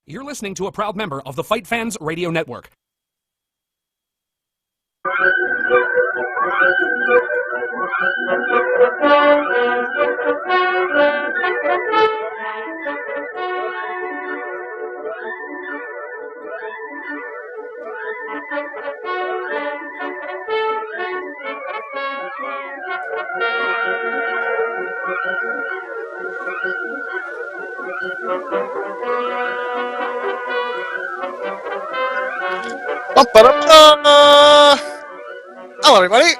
You're listening to a proud member of the FightFans Radio Network. Hello, everybody.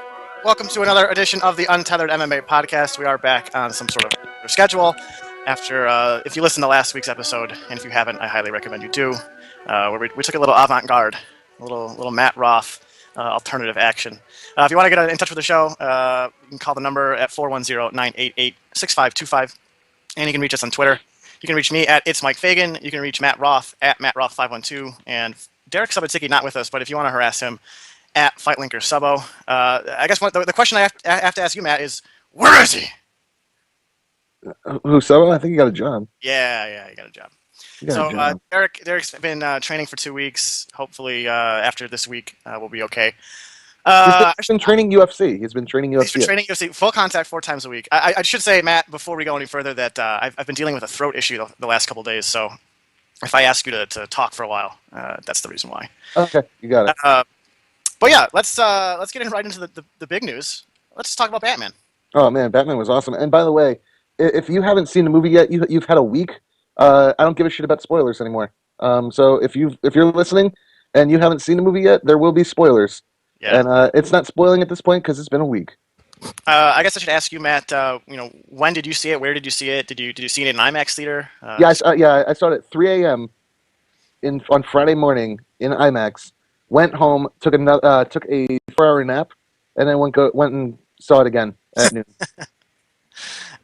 Welcome to another edition of the Untethered MMA Podcast. We are back on some sort of schedule after, if you listened to last week's episode, and if you haven't, I highly recommend you do, where we took a little avant-garde, a little Matt Roth alternative action. If you want to get in touch with the show, you can call the number at 410-988-6525, and you can reach us on Twitter. You can reach me at It's Mike Fagan. You can reach Matt Roth at MattRoth512, and Derek Sabatiki not with us, but if you want to harass him, at FightLinker Subo. I guess the question I have to ask you, Matt, is where is he? Who, Subo? I think he got a job. Yeah, he got a job. So Derek's been training for 2 weeks. Hopefully, after this week, we'll be okay. He's been training UFC. He's been training UFC. He's been training UFC, full contact 4 times a week. I should say, Matt, before we go any further, that I've been dealing with a throat issue the last couple of days. So if I ask you to talk for a while, that's the reason why. Okay, you got it. But yeah, let's get right into the big news. Let's talk about Batman. Oh man, Batman was awesome. And by the way, if you haven't seen the movie yet, you've had a week. I don't give a shit about spoilers anymore. So if you're listening and you haven't seen the movie yet, there will be spoilers. Yeah. And it's not spoiling at this point because it's been a week. I guess I should ask you, Matt. When did you see it? Where did you see it? Did you see it in an IMAX theater? I saw it at 3 a.m. on Friday morning in IMAX. Went home, took a 4-hour nap, and then went and saw it again at noon.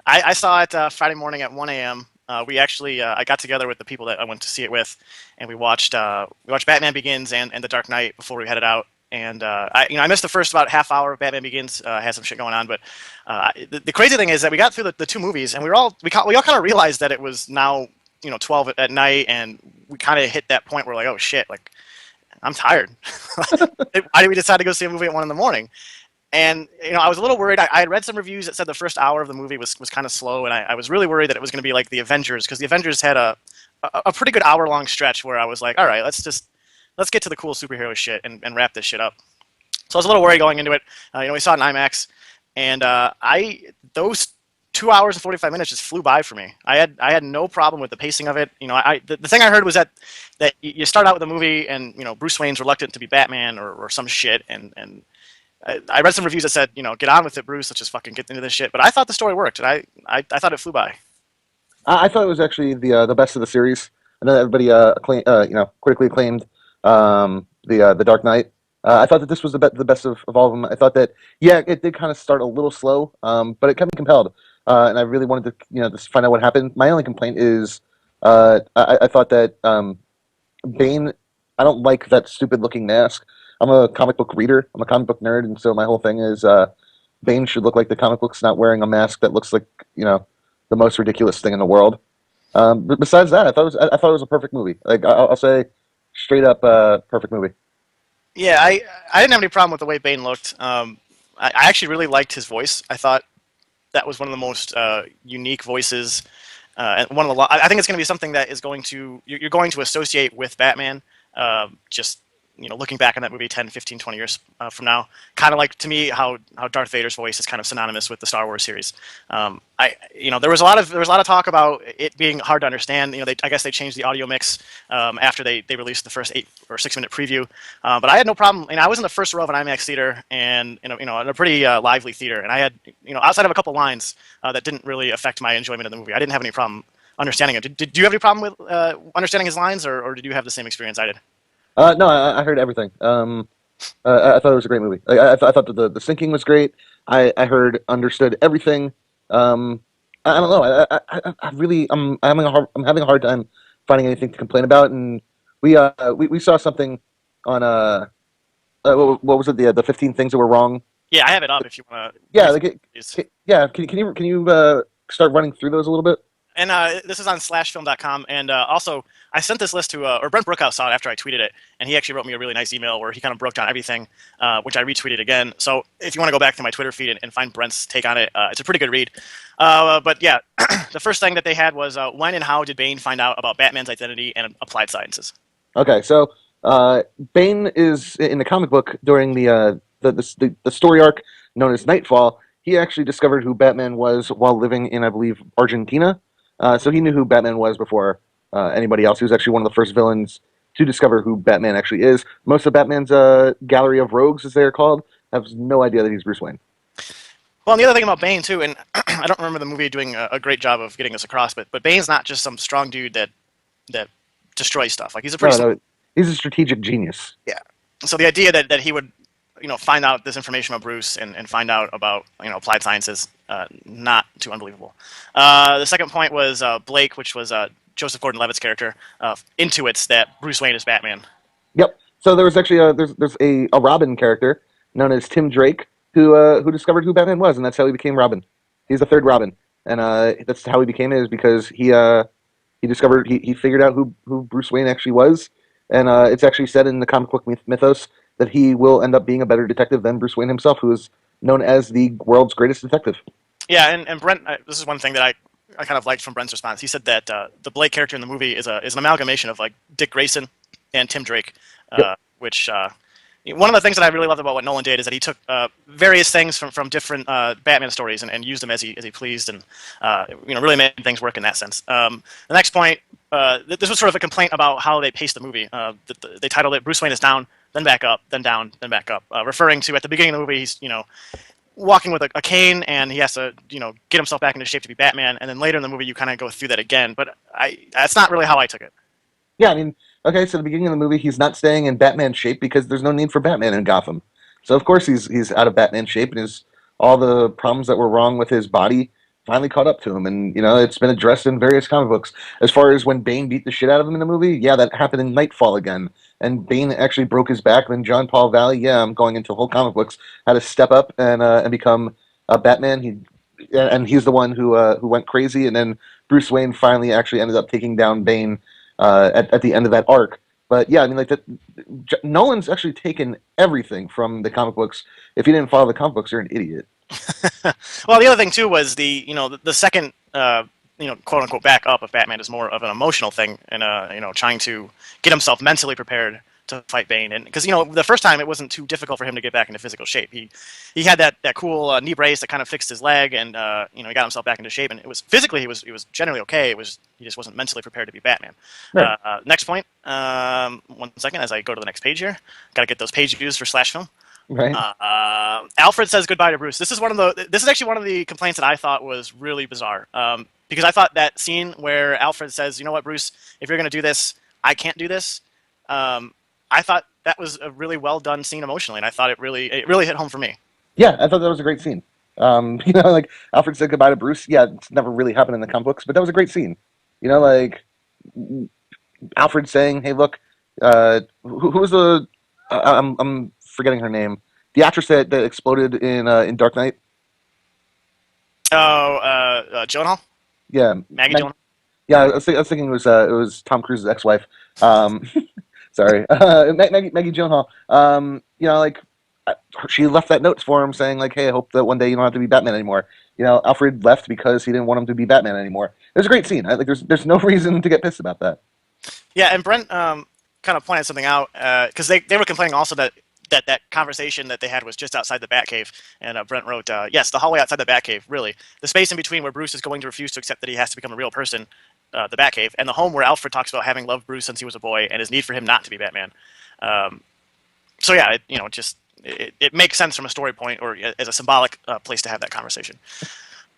I saw it Friday morning at 1 a.m. We actually I got together with the people that I went to see it with, and we watched Batman Begins and The Dark Knight before we headed out. And I missed the first about half hour of Batman Begins. Had some shit going on, but the crazy thing is that we got through the 2 movies, and we all kind of realized that it was now 12 at night, and we kind of hit that point where like, oh shit, like I'm tired. Why did we decide to go see a movie at 1 a.m? And I was a little worried. I had read some reviews that said the first hour of the movie was kind of slow, and I was really worried that it was going to be like the Avengers, because the Avengers had a pretty good hour-long stretch where I was like, all right, let's get to the cool superhero shit and wrap this shit up. So I was a little worried going into it. We saw it in IMAX, and those 2 hours and 45 minutes just flew by for me. I had no problem with the pacing of it. The thing I heard was that you start out with a movie and Bruce Wayne's reluctant to be Batman or some shit, and I read some reviews that said get on with it, Bruce. Let's just fucking get into this shit. But I thought the story worked, and I thought it flew by. I thought it was actually the best of the series. I know everybody critically acclaimed the Dark Knight. I thought that this was the best of all of them. I thought that it did kind of start a little slow, but it kept me compelled. And I really wanted to, just find out what happened. My only complaint is, I thought that Bane. I don't like that stupid-looking mask. I'm a comic book reader. I'm a comic book nerd, and so my whole thing is, Bane should look like the comic books, not wearing a mask that looks like the most ridiculous thing in the world. But besides that, I thought it was a perfect movie. Like I'll say, straight up, perfect movie. Yeah, I didn't have any problem with the way Bane looked. I actually really liked his voice. I thought that was one of the most unique voices, and I think it's going to be something that you're going to associate with Batman. Just looking back on that movie 10, 15, 20 years from now, kind of like to me how Darth Vader's voice is kind of synonymous with the Star Wars series. There was a lot of talk about it being hard to understand. I guess they changed the audio mix after they released the first 8 or 6 minute preview. But I had no problem. I was in the first row of an IMAX theater and in a pretty lively theater, and I had outside of a couple lines that didn't really affect my enjoyment of the movie. I didn't have any problem understanding it. Did you have any problem with understanding his lines, or did you have the same experience I did? No, I heard everything. I thought it was a great movie. I thought that the syncing was great. I understood everything. I don't know. I'm having a hard time finding anything to complain about. And we saw something on what was it? The 15 things that were wrong. Yeah, I have it up if you want to. Yeah, Can you start running through those a little bit? And this is on slashfilm.com, and also I sent this list to, or Brent Brookhouse saw it after I tweeted it, and he actually wrote me a really nice email where he kind of broke down everything, which I retweeted again. So if you want to go back to my Twitter feed and find Brent's take on it, it's a pretty good read. But yeah, the first thing that they had was when and how did Bane find out about Batman's identity and applied sciences? Okay, so Bane is in the comic book during the story arc known as Nightfall. He actually discovered who Batman was while living in, I believe, Argentina. So he knew who Batman was before anybody else. He was actually one of the first villains to discover who Batman actually is. Most of Batman's gallery of rogues, as they're called, have no idea that he's Bruce Wayne. Well, and the other thing about Bane, too, and I don't remember the movie doing a great job of getting this across, but Bane's not just some strong dude that destroys stuff. Like, he's a pretty... He's a strategic genius. Yeah. So the idea that he would, find out this information about Bruce and find out about, applied sciences, not too unbelievable. The second point was Blake, which was Joseph Gordon-Levitt's character, intuits that Bruce Wayne is Batman. Yep. So there was actually there's a Robin character known as Tim Drake who discovered who Batman was, and that's how he became Robin. He's the third Robin, and that's how he became it, is because he discovered he figured out who Bruce Wayne actually was, and it's actually said in the comic book mythos that he will end up being a better detective than Bruce Wayne himself, who is known as the world's greatest detective. Yeah, and Brent, this is one thing that I kind of liked from Brent's response. He said that the Blake character in the movie is an amalgamation of like Dick Grayson and Tim Drake, Yep. which one of the things that I really loved about what Nolan did is that he took various things from different Batman stories and used them as he pleased, and really made things work in that sense. The next point, this was sort of a complaint about how they paced the movie. They titled it "Bruce Wayne is down, then back up, then down, then back up," referring to at the beginning of the movie he's walking with a cane and he has to get himself back into shape to be Batman, and then later in the movie you kind of go through that again. But that's not really how I took it. Yeah, I mean, okay, so at the beginning of the movie, he's not staying in Batman shape because there's no need for Batman in Gotham. So of course he's out of Batman shape, and all the problems that were wrong with his body finally caught up to him, and it's been addressed in various comic books. As far as when Bane beat the shit out of him in the movie, yeah, that happened in Nightfall again, and Bane actually broke his back. Then John Paul Valley, yeah, I'm going into whole comic books, had to step up and become a Batman. He's the one who went crazy, and then Bruce Wayne finally actually ended up taking down Bane at the end of that arc. But yeah, I mean, Nolan's actually taken everything from the comic books. If you didn't follow the comic books, you're an idiot. Well, the other thing too was the second quote unquote back up of Batman is more of an emotional thing, and trying to get himself mentally prepared to fight Bane. And because the first time it wasn't too difficult for him to get back into physical shape. He had that cool knee brace that kind of fixed his leg, and he got himself back into shape, and it was physically he was generally okay. He just wasn't mentally prepared to be Batman. Right. Next point. 1 second as I go to the next page here. Got to get those page views for Slash Film. Right. Alfred says goodbye to Bruce. This is actually one of the complaints that I thought was really bizarre. Because I thought that scene where Alfred says, "You know what, Bruce? If you're going to do this, I can't do this." I thought that was a really well done scene emotionally, and I thought it really hit home for me. Yeah, I thought that was a great scene. Like Alfred said goodbye to Bruce. Yeah, it's never really happened in the comic books, but that was a great scene. Like Alfred saying, "Hey, look, who was the? I'm forgetting her name. The actress that exploded in Dark Knight." Oh, Gyllenhaal. Yeah, Maggie Gyllenhaal. Yeah, I was thinking it was Tom Cruise's ex-wife. Sorry, Maggie Gyllenhaal. She left that note for him saying like, "Hey, I hope that one day you don't have to be Batman anymore." Alfred left because he didn't want him to be Batman anymore. It was a great scene. There's no reason to get pissed about that. Yeah, and Brent kind of pointed something out because they were complaining also that conversation that they had was just outside the Batcave, and Brent wrote, "Yes, the hallway outside the Batcave, really. The space in between where Bruce is going to refuse to accept that he has to become a real person, the Batcave, and the home where Alfred talks about having loved Bruce since he was a boy and his need for him not to be Batman." So yeah, it makes sense from a story point or as a symbolic place to have that conversation.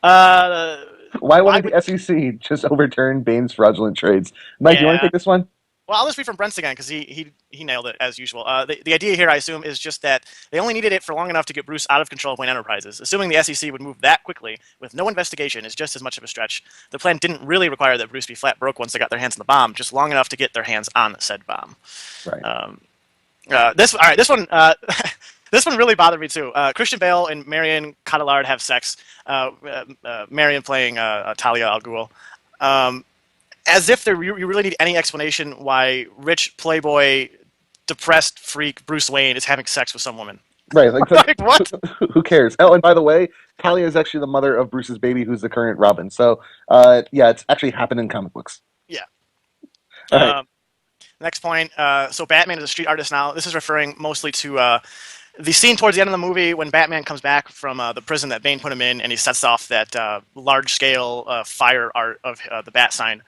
Why wouldn't the SEC just overturn Bane's fraudulent trades? Mike, you want to take this one? Well, I'll just read from Brent's again because he nailed it as usual. The idea here, I assume, is just that they only needed it for long enough to get Bruce out of control of Wayne Enterprises. Assuming the SEC would move that quickly with no investigation is just as much of a stretch. The plan didn't really require that Bruce be flat broke once they got their hands on the bomb, just long enough to get their hands on said bomb. Right. This one. This one really bothered me too. Christian Bale and Marion Cotillard have sex. Marion playing Talia al Ghul. as if you really need any explanation why rich playboy, depressed freak Bruce Wayne is having sex with some woman. Right, like, Like, what? who cares? Oh, and by the way, Talia is actually the mother of Bruce's baby, who's the current Robin. So, yeah, it's actually happened in comic books. Yeah. All right. Next point. So Batman is a street artist now. This is referring mostly to the scene towards the end of the movie when Batman comes back from the prison that Bane put him in, and he sets off that large-scale fire art of the bat sign.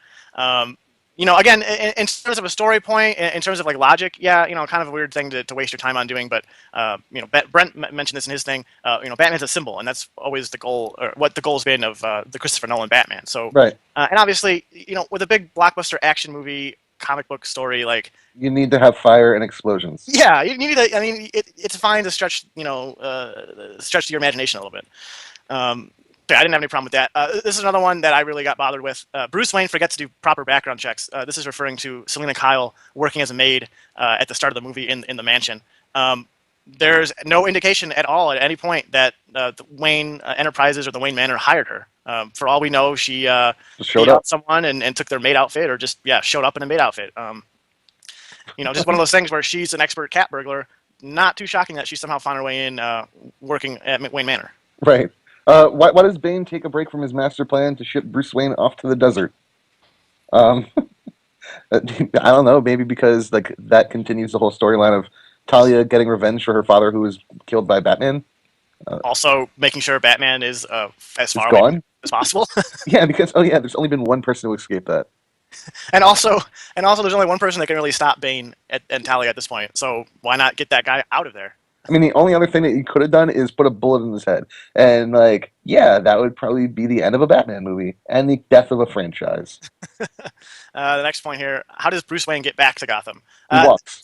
Again, in terms of a story point, in terms of like logic, yeah, kind of a weird thing to waste your time on doing. But Brent mentioned this in his thing. Batman's a symbol, and that's always the goal, or what the goal's been of the Christopher Nolan Batman. So, Right. And obviously, with a big blockbuster action movie, comic book story, like You need to have fire and explosions. yeah, you need to. I mean, it's fine to stretch, stretch your imagination a little bit. I didn't have any problem with that. This is another one that I really got bothered with. Bruce Wayne forgets to do proper background checks. This is referring to Selena Kyle working as a maid at the start of the movie in the mansion. There's no indication at all at any point that the Wayne Enterprises or the Wayne Manor hired her. For all we know, she Just showed up. someone and took their maid outfit, or just showed up in a maid outfit. Just one of those things where she's an expert cat burglar. Not too shocking that she somehow found her way in working at Wayne Manor. Right. Why does Bane take a break from his master plan to ship Bruce Wayne off to the desert? I don't know. Maybe because like that continues the whole storyline of Talia getting revenge for her father, who was killed by Batman. Also, making sure Batman is as far gone? away as possible. Yeah, because there's only been one person to escape that. and also, there's only one person that can really stop Bane and Talia at this point. So why not get that guy out of there? I mean, the only other thing that you could have done is put a bullet in his head, and that would probably be the end of a Batman movie and the death of a franchise. The next point here: how does Bruce Wayne get back to Gotham? He walks.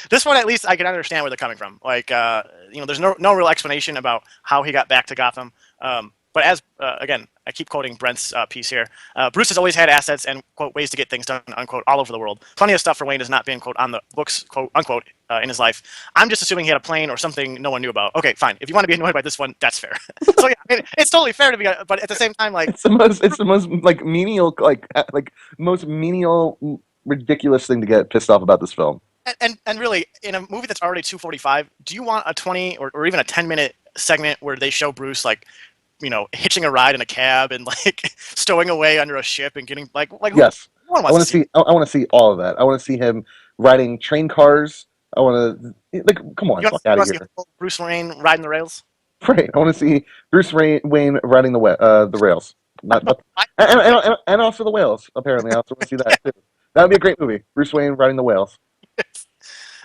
This one, at least, I can understand where they're coming from. Like, there's no real explanation about how he got back to Gotham. But as again, I keep quoting Brent's piece here. Bruce has always had assets and quote ways to get things done unquote all over the world. Plenty of stuff for Wayne has not been quote on the books quote unquote in his life. I'm just assuming he had a plane or something no one knew about. Okay, fine. If you want to be annoyed by this one, that's fair. So yeah, I mean, it's totally fair to be, but at the same time, like it's the most like menial most menial ridiculous thing to get pissed off about this film. And really, in a movie that's already 2:45, do you want a 20 or even a 10-minute segment where they show Bruce like, hitching a ride in a cab and like stowing away under a ship and getting like yes, I want to see. I want to see all of that. I want to see him riding train cars. I want to come on, fuck out of here. Bruce Wayne riding the rails. Right. I want to see Bruce Wayne riding the rails, and also the whales. Apparently, I also want to see that too. That would be a great movie. Bruce Wayne riding the whales.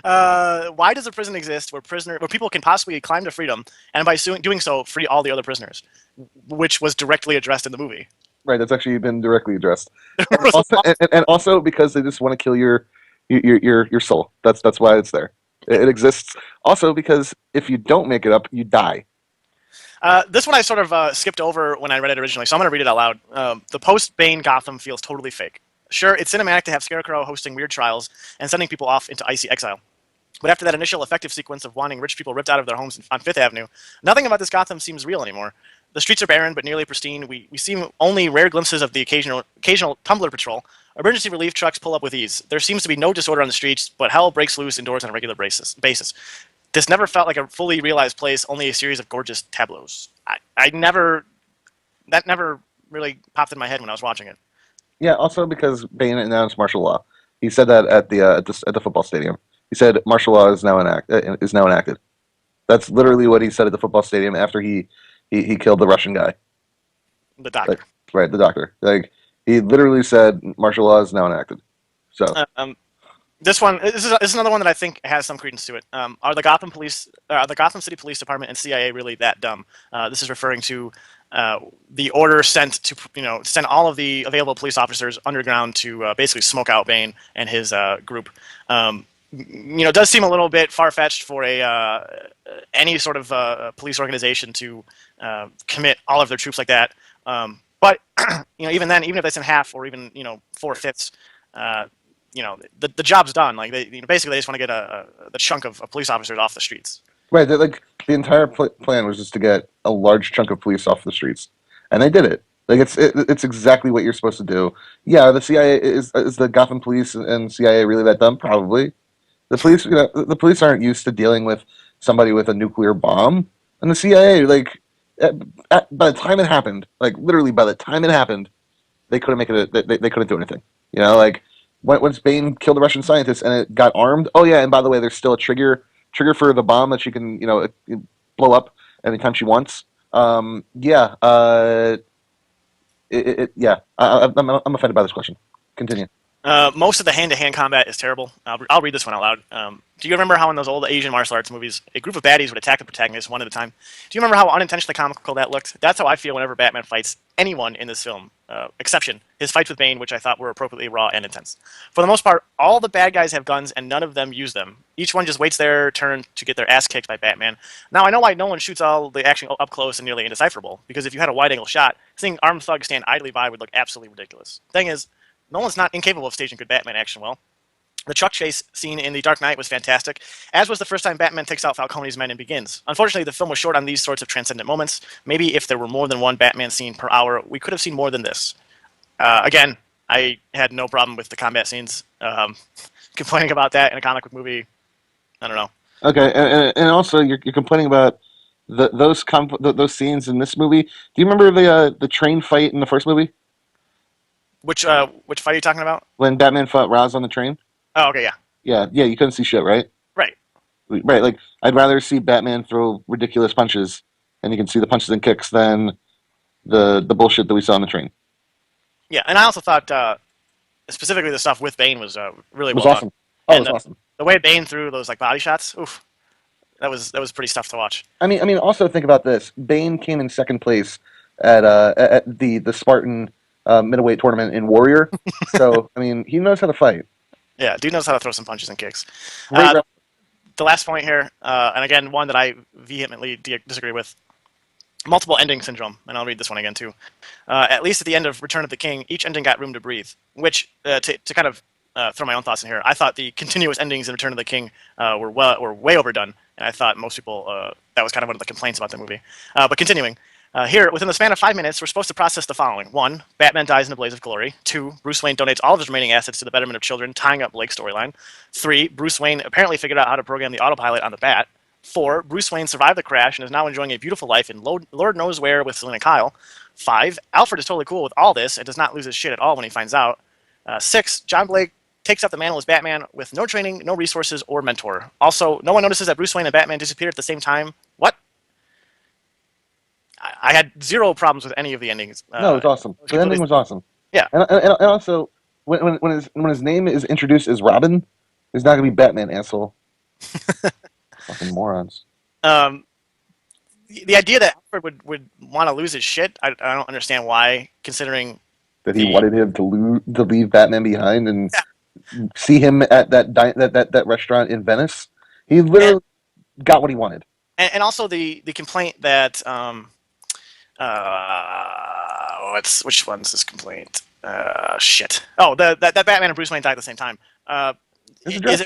Why does a prison exist where people can possibly climb to freedom and by doing so free all the other prisoners, which was directly addressed in the movie? Right, that's actually been directly addressed, and also because they just want to kill your soul. That's why it's there. It exists also because if you don't make it up, you die. This one I sort of skipped over when I read it originally, so I'm going to read it out loud. The post-Bane Gotham feels totally fake. Sure, it's cinematic to have Scarecrow hosting weird trials and sending people off into icy exile. But after that initial effective sequence of wanting rich people ripped out of their homes on Fifth Avenue, nothing about this Gotham seems real anymore. The streets are barren but nearly pristine. We see only rare glimpses of the occasional tumbler patrol. Emergency relief trucks pull up with ease. There seems to be no disorder on the streets, but hell breaks loose indoors on a regular basis. This never felt like a fully realized place, only a series of gorgeous tableaus. That never really popped in my head when I was watching it. Yeah, also because Bane announced martial law. He said that at the football stadium. He said martial law is now enacted. That's literally what he said at the football stadium after he killed the Russian guy. The doctor. Right, the doctor. He literally said martial law is now enacted. So this is another one that I think has some credence to it. Are the Gotham City Police Department and CIA really that dumb? This is referring to the order sent to send all of the available police officers underground to basically smoke out Bane and his group. It does seem a little bit far-fetched for any sort of police organization to commit all of their troops like that. But even then, even if they send half or even 4/5, the job's done. Like basically they just want to get the chunk of police officers off the streets. Right, the entire plan was just to get a large chunk of police off the streets, and they did it. Like it's exactly what you're supposed to do. Yeah, the CIA is the Gotham police and CIA really that dumb? Probably. The police aren't used to dealing with somebody with a nuclear bomb, and the CIA, like, by the time it happened, like literally by the time it happened, they couldn't make it. They couldn't do anything. You know, like once Bane killed the Russian scientist and it got armed. Oh yeah, and by the way, there's still a trigger for the bomb that she can blow up anytime she wants. Yeah. Yeah. I'm offended by this question. Continue. Most of the hand-to-hand combat is terrible. I'll read this one out loud. Do you remember how in those old Asian martial arts movies, a group of baddies would attack the protagonist one at a time? Do you remember how unintentionally comical that looked? That's how I feel whenever Batman fights anyone in this film. Exception, his fights with Bane, which I thought were appropriately raw and intense. For the most part, all the bad guys have guns and none of them use them. Each one just waits their turn to get their ass kicked by Batman. Now, I know why no one shoots all the action up close and nearly indecipherable, because if you had a wide-angle shot, seeing armed thugs stand idly by would look absolutely ridiculous. Thing is, Nolan's not incapable of staging good Batman action well. The truck chase scene in The Dark Knight was fantastic, as was the first time Batman takes out Falcone's men and begins. Unfortunately, the film was short on these sorts of transcendent moments. Maybe if there were more than one Batman scene per hour, we could have seen more than this. Again, I had no problem with the combat scenes. Complaining about that in a comic book movie, I don't know. Okay, and also you're complaining about those scenes in this movie. Do you remember the train fight in the first movie? Which fight are you talking about? When Batman fought Roz on the train? Oh, okay, yeah. Yeah, you couldn't see shit, right? Right. Right, like, I'd rather see Batman throw ridiculous punches, and you can see the punches and kicks, than the bullshit that we saw on the train. Yeah, and I also thought, specifically the stuff with Bane was really well awesome. done. Oh, And it was awesome. the way Bane threw those like body shots, oof, that was pretty tough to watch. I mean, also think about this. Bane came in second place at the Spartan middleweight tournament in Warrior. So, I mean, he knows how to fight. Yeah, dude knows how to throw some punches and kicks. Great The last point here, and again, one that I vehemently disagree with, multiple ending syndrome, and I'll read this one again too. At least at the end of Return of the King, each ending got room to breathe, which, to kind of throw my own thoughts in here, I thought the continuous endings in Return of the King were way overdone, and I thought most people, that was kind of one of the complaints about the movie. But continuing. Here, within the span of 5 minutes, we're supposed to process the following. 1, Batman dies in a blaze of glory. 2, Bruce Wayne donates all of his remaining assets to the betterment of children, tying up Blake's storyline. 3, Bruce Wayne apparently figured out how to program the autopilot on the Bat. 4, Bruce Wayne survived the crash and is now enjoying a beautiful life in Lord knows where with Selina Kyle. 5, Alfred is totally cool with all this and does not lose his shit at all when he finds out. 6, John Blake takes up the mantle as Batman with no training, no resources, or mentor. Also, no one notices that Bruce Wayne and Batman disappeared at the same time. What? I had zero problems with any of the endings. No, it was awesome. The ending was awesome. Yeah. And also, when his name is introduced as Robin, he's not going to be Batman, asshole. Fucking morons. The idea that Alfred would want to lose his shit, I don't understand why, considering that he wanted him to leave Batman behind and see him at that restaurant in Venice. He literally got what he wanted. And also the complaint that which one's this complaint? Shit. Oh, that Batman and Bruce Wayne died at the same time. Is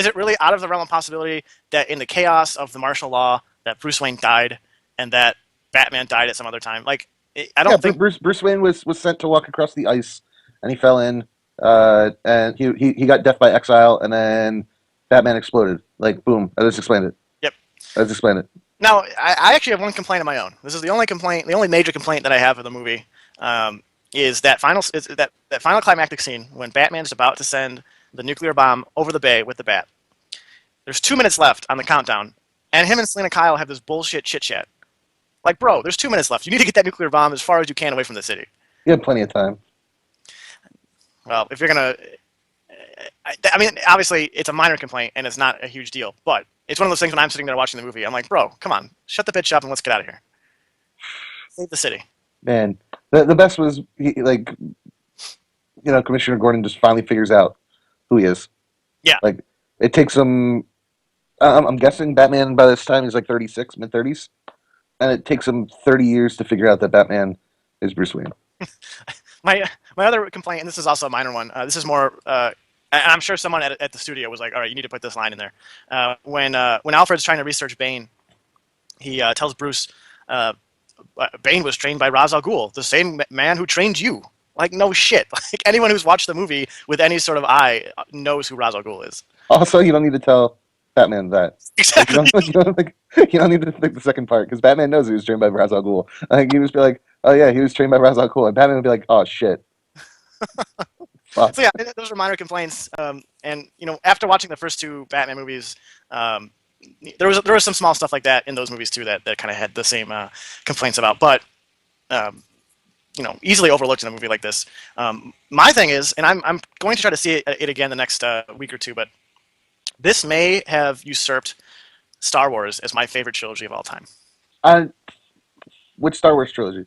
it really out of the realm of possibility that in the chaos of the martial law that Bruce Wayne died and that Batman died at some other time? Like, I don't think Bruce Wayne was sent to walk across the ice and he fell in, and he got death by exile, and then Batman exploded. Like, boom! I just explained it. Yep. I just explained it. Now, I actually have one complaint of my own. This is the only major complaint that I have of the movie, is that final climactic scene when Batman is about to send the nuclear bomb over the bay with the Bat. There's 2 minutes left on the countdown, and him and Selina Kyle have this bullshit chit-chat. Like, bro, there's 2 minutes left. You need to get that nuclear bomb as far as you can away from the city. You have plenty of time. Well, if you're going to... I mean, obviously, it's a minor complaint, and it's not a huge deal, but it's one of those things when I'm sitting there watching the movie, I'm like, bro, come on, shut the bitch up and let's get out of here. Save the city. Man, the best was, Commissioner Gordon just finally figures out who he is. Yeah. Like, it takes him... I'm guessing Batman, by this time, he's like 36, mid-30s. And it takes him 30 years to figure out that Batman is Bruce Wayne. My other complaint, and this is also a minor one, this is more... I'm sure someone at the studio was like, all right, you need to put this line in there. When Alfred's trying to research Bane, he tells Bruce, Bane was trained by Ra's al Ghul, the same man who trained you. Like, no shit. Like, anyone who's watched the movie with any sort of eye knows who Ra's al Ghul is. Also, you don't need to tell Batman that. Exactly. Like, you don't need to think the second part, because Batman knows he was trained by Ra's al Ghul. Like, he would just be like, oh yeah, he was trained by Ra's al Ghul, and Batman would be like, oh shit. So yeah, those are minor complaints. And after watching the first two Batman movies, there was some small stuff like that in those movies too that kind of had the same complaints about, but easily overlooked in a movie like this. My thing is, and I'm going to try to see it again the next week or two, but this may have usurped Star Wars as my favorite trilogy of all time. Which Star Wars trilogy?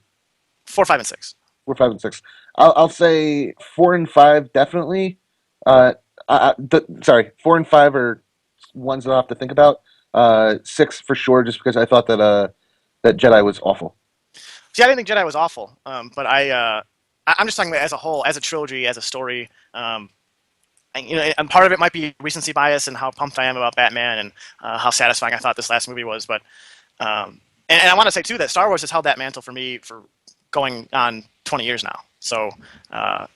4, 5, and 6. 4, 5, and 6. I'll say 4 and 5 definitely. Sorry, 4 and 5 are ones that I'll have to think about. 6 for sure, just because I thought that Jedi was awful. See, I didn't think Jedi was awful, but I'm just talking about as a whole, as a trilogy, as a story. And part of it might be recency bias and how pumped I am about Batman and how satisfying I thought this last movie was. But and I want to say too that Star Wars has held that mantle for me for going on 20 years now. So kind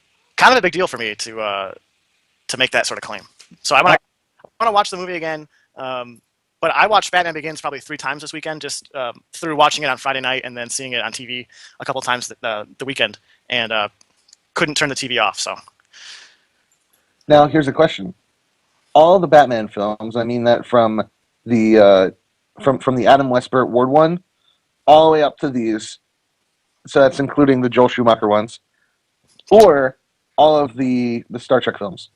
of a big deal for me to make that sort of claim. So I want to watch the movie again. But I watched Batman Begins probably 3 times this weekend, just through watching it on Friday night and then seeing it on TV a couple times the weekend, and couldn't turn the TV off. So now here's a question: all the Batman films, I mean that from the Adam Westbert Ward one, all the way up to these, so that's including the Joel Schumacher ones, or all of the Star Trek films.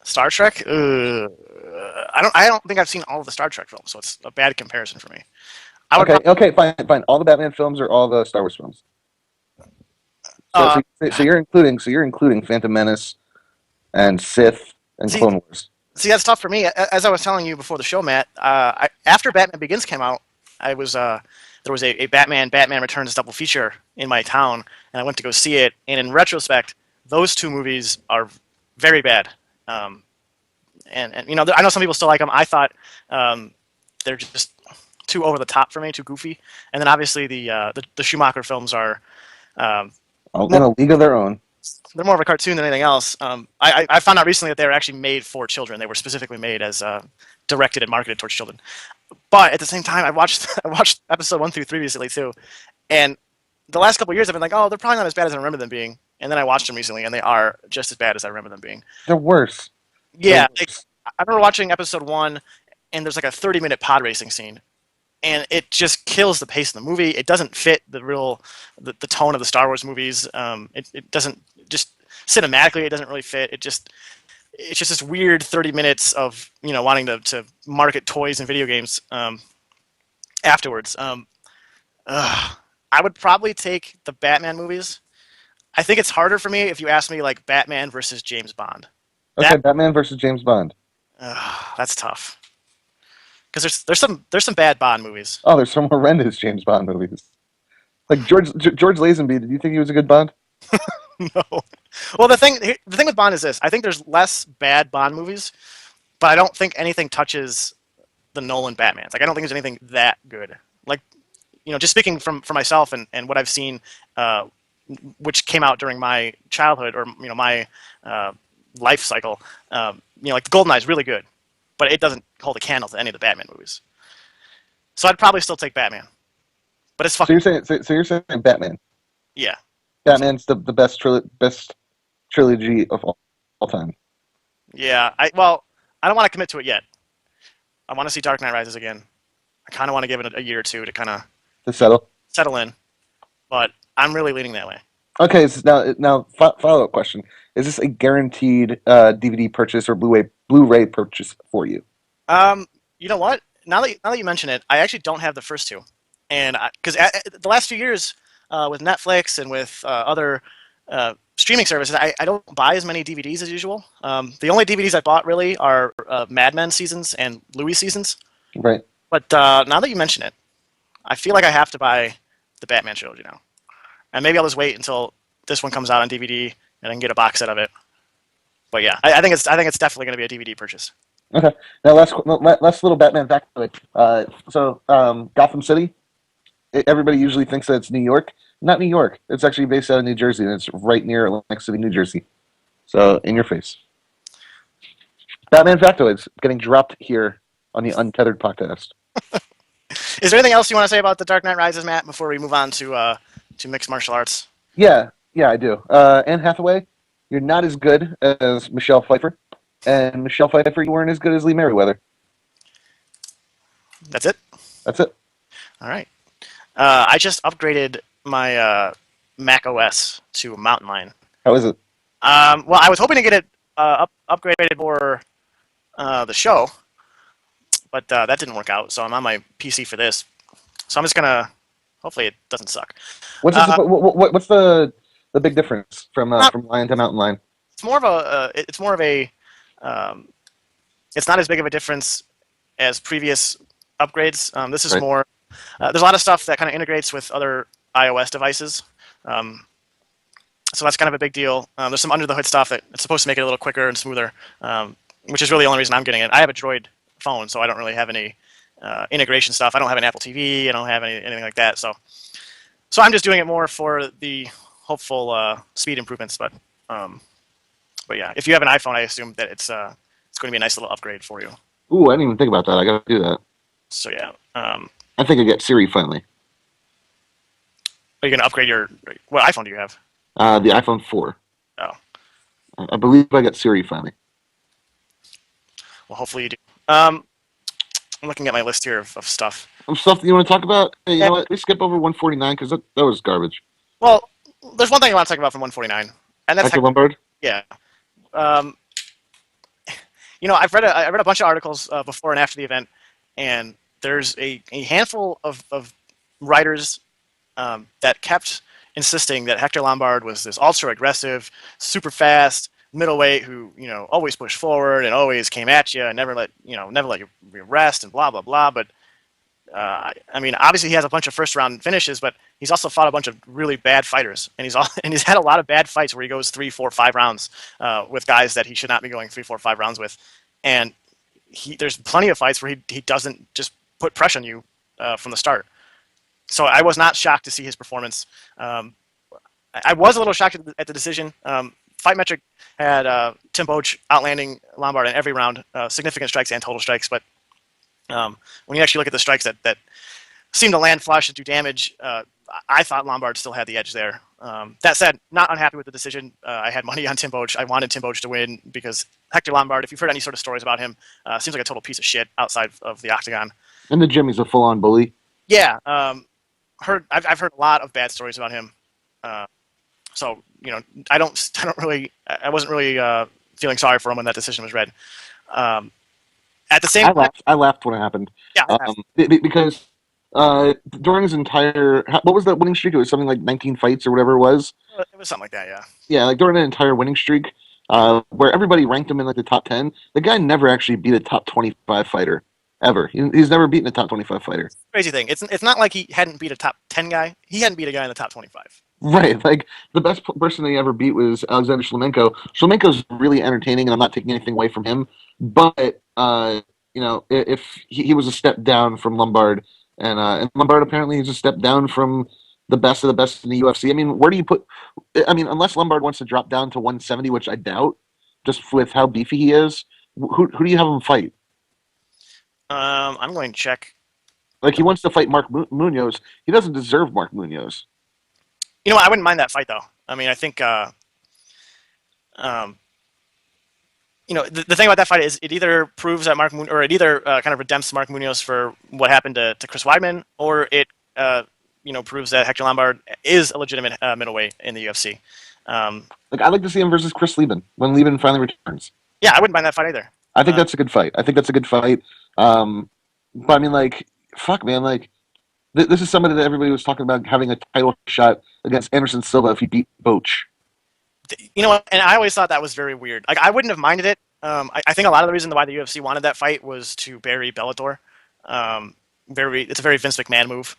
Star Trek? I don't think I've seen all of the Star Trek films, so it's a bad comparison for me. Okay, fine. All the Batman films or all the Star Wars films? So you're including Phantom Menace and Sith and Clone Wars. See, that's tough for me. As I was telling you before the show, Matt, after Batman Begins came out, there was a Batman Returns double feature in my town, and I went to go see it. And in retrospect, those two movies are very bad. And I know some people still like them. I thought they're just too over the top for me, too goofy. And then obviously the Schumacher films are in a league of their own. They're more of a cartoon than anything else. I found out recently that they were actually made for children. They were specifically made as directed and marketed towards children. But at the same time, I watched episode 1 through 3 recently too, and the last couple of years I've been like, oh, they're probably not as bad as I remember them being. And then I watched them recently, and they are just as bad as I remember them being. They're worse. Yeah, I remember watching episode 1, and there's like a 30-minute pod racing scene, and it just kills the pace of the movie. It doesn't fit the tone of the Star Wars movies. It doesn't, just cinematically, it doesn't really fit. It's just this weird 30 minutes of wanting to market toys and video games afterwards. I would probably take the Batman movies. I think it's harder for me if you ask me like Batman versus James Bond. Okay, Batman versus James Bond. That's tough. Because there's some bad Bond movies. Oh, there's some horrendous James Bond movies. Like George Lazenby. Did you think he was a good Bond? No. Well, the thing with Bond is this: I think there's less bad Bond movies, but I don't think anything touches the Nolan Batmans. Like I don't think there's anything that good. Like just speaking for myself and what I've seen, which came out during my childhood or my life cycle. Like the GoldenEye is really good, but it doesn't hold a candle to any of the Batman movies. So I'd probably still take Batman. But it's fucking. So you're saying Batman? Yeah. Batman's the best trilogy of all time. Yeah. I don't want to commit to it yet. I want to see Dark Knight Rises again. I kind of want to give it a year or two to kind of settle in, but I'm really leaning that way. Okay, so now follow-up question: is this a guaranteed DVD purchase or Blu-ray purchase for you? You know what? Now that you mention it, I actually don't have the first two, and because the last few years with Netflix and with other streaming services, I don't buy as many DVDs as usual. The only DVDs I bought really are Mad Men seasons and Louis seasons. Right. But now that you mention it, I feel like I have to buy the Batman trilogy now. And maybe I'll just wait until this one comes out on DVD and I can get a box set of it. But yeah, I think it's definitely going to be a DVD purchase. Okay. Now last little Batman fact. So Gotham City, everybody usually thinks that it's New York. Not New York. It's actually based out of New Jersey, and it's right near Atlantic City, New Jersey. So, in your face. Batman Factoids getting dropped here on the Untethered Podcast. Is there anything else you want to say about The Dark Knight Rises, Matt, before we move on to mixed martial arts? Yeah, I do. Anne Hathaway, you're not as good as Michelle Pfeiffer. And Michelle Pfeiffer, you weren't as good as Lee Merriweather. That's it? That's it. All right. I just upgraded my Mac OS to Mountain Lion. How is it? Well, I was hoping to get it upgraded for the show, but that didn't work out, so I'm on my PC for this. So I'm just going to... Hopefully it doesn't suck. What's the big difference from Lion to Mountain Lion? It's more of a it's not as big of a difference as previous upgrades. This is more. There's a lot of stuff that kind of integrates with other iOS devices, so that's kind of a big deal. There's some under the hood stuff that it's supposed to make it a little quicker and smoother, which is really the only reason I'm getting it. I have a Droid phone, so I don't really have any integration stuff. I don't have an Apple TV. I don't have anything like that. So I'm just doing it more for the hopeful speed improvements. But yeah, if you have an iPhone, I assume that it's going to be a nice little upgrade for you. Ooh, I didn't even think about that. I got to do that. So yeah. I think I get Siri finally. Are you going to upgrade your... What iPhone do you have? The iPhone 4. Oh. I believe I got Siri finally. Well, hopefully you do. I'm looking at my list here of stuff. Stuff that you want to talk about? Hey, you know what? We skip over 149 because that was garbage. Well, there's one thing I want to talk about from 149, and that's Hector LOLmbard? Yeah. I've read a bunch of articles before and after the event, and there's a handful of writers that kept insisting that Hector LOLmbard was this ultra aggressive, super fast middleweight who always pushed forward and always came at you and never let you rest and blah blah blah. But I mean, obviously he has a bunch of first round finishes, but he's also fought a bunch of really bad fighters, and he's had a lot of bad fights where he goes 3, 4, 5 rounds with guys that he should not be going 3, 4, 5 rounds with, and there's plenty of fights where he doesn't just put pressure on you from the start. So I was not shocked to see his performance. I was a little shocked at the decision. Fight Metric had Tim Boach outlanding LOLmbard in every round, significant strikes and total strikes. But when you actually look at the strikes that seemed to land flush and do damage, I thought LOLmbard still had the edge there. That said, not unhappy with the decision. I had money on Tim Boach. I wanted Tim Boach to win because Hector LOLmbard, if you've heard any sort of stories about him, seems like a total piece of shit outside of the octagon. In the gym, he's a full-on bully. Yeah, I've heard a lot of bad stories about him. So I wasn't really feeling sorry for him when that decision was read. At the same time, I laughed when it happened. Yeah, because during his entire, what was that winning streak? It was something like 19 fights or whatever it was. It was something like that, yeah. Yeah, like during an entire winning streak, where everybody ranked him in like the top 10. The guy never actually beat a top 25 fighter ever. He's never beaten a top 25 fighter. Crazy thing. It's not like he hadn't beat a top 10 guy. He hadn't beat a guy in the top 25. Right, like the best person he ever beat was Alexander Shlemenko. Shlemenko's really entertaining, and I'm not taking anything away from him. But if he was a step down from LOLmbard, and LOLmbard apparently is a step down from the best of the best in the UFC. I mean, where do you put? I mean, unless LOLmbard wants to drop down to 170, which I doubt, just with how beefy he is. Who do you have him fight? I'm going to check. Like he wants to fight Mark Munoz. He doesn't deserve Mark Munoz. I wouldn't mind that fight though. I mean, I think the thing about that fight is it either proves that it either kind of redempts Mark Munoz for what happened to Chris Wyman, or it proves that Hector LOLmbard is a legitimate middleweight in the UFC. Like I'd like to see him versus Chris Lieben when Lieben finally returns. Yeah, I wouldn't mind that fight either. I think that's a good fight. But I mean, like, fuck, man, like, this is somebody that everybody was talking about having a title shot against Anderson Silva if he beat Boach. You know what? And I always thought that was very weird. Like, I wouldn't have minded it. I think a lot of the reason why the UFC wanted that fight was to bury Bellator. It's a very Vince McMahon move.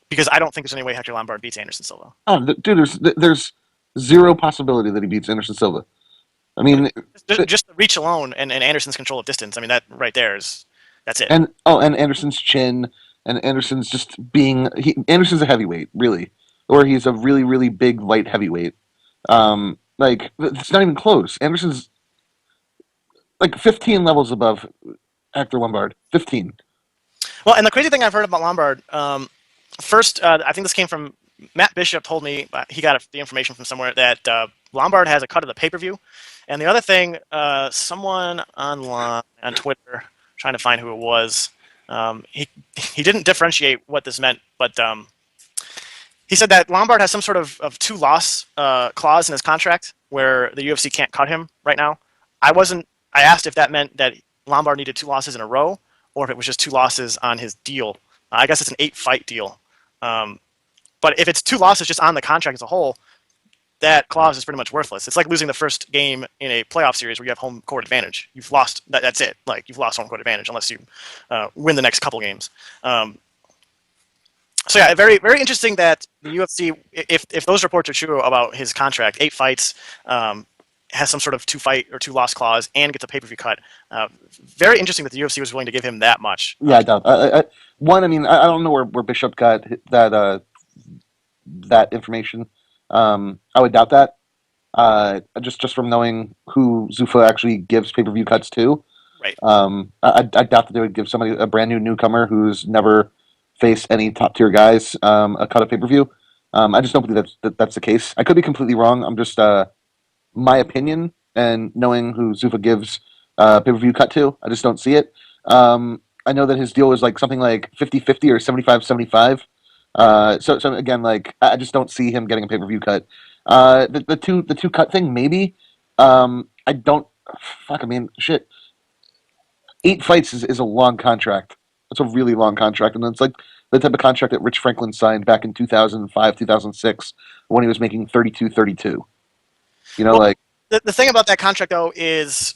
Because I don't think there's any way Hector LOLmbard beats Anderson Silva. Oh, dude, there's zero possibility that he beats Anderson Silva. I mean, just the reach alone and Anderson's control of distance. I mean, that right there that's it. And Anderson's chin and Anderson's just being Anderson's a heavyweight, really, or he's a really really big light heavyweight. Like it's not even close. Anderson's like 15 levels above Hector LOLmbard. 15. Well, and the crazy thing I've heard about Lombard, first, I think this came from Matt Bishop. Told me he got the information from somewhere that Lombard has a cut of the pay-per-view, and the other thing, someone online on Twitter, trying to find who it was, he didn't differentiate what this meant, but he said that Lombard has some sort of two-loss clause in his contract where the UFC can't cut him right now. I asked if that meant that Lombard needed 2 losses in a row, or if it was just 2 losses on his deal. I guess it's an 8-fight deal. But if it's 2 losses just on the contract as a whole, that clause is pretty much worthless. It's like losing the first game in a playoff series where you have home court advantage. You've lost. That's it. Like, you've lost home court advantage unless you win the next couple games. So yeah, very very interesting that the UFC, if those reports are true about his contract, 8 fights, has some sort of 2-fight or 2-loss clause, and gets a pay-per-view cut. Very interesting that the UFC was willing to give him that much. Yeah, I doubt. I don't know where Bishop got that information. I would doubt that. Just from knowing who Zuffa actually gives pay-per-view cuts to. Right. I doubt that they would give somebody, a brand new newcomer who's never faced any top-tier guys, a cut of pay-per-view. I just don't believe that's the case. I could be completely wrong. I'm just my opinion, and knowing who Zuffa gives pay-per-view cut to, I just don't see it. I know that his deal is like something like 50-50 or 75-75. So again, like, I just don't see him getting a pay-per-view cut. The two cut thing, maybe. I don't. Fuck. I mean, shit. 8 fights is a long contract. It's a really long contract, and it's like the type of contract that Rich Franklin signed back in 2005, 2006, when he was making 32. You know, like the thing about that contract though is,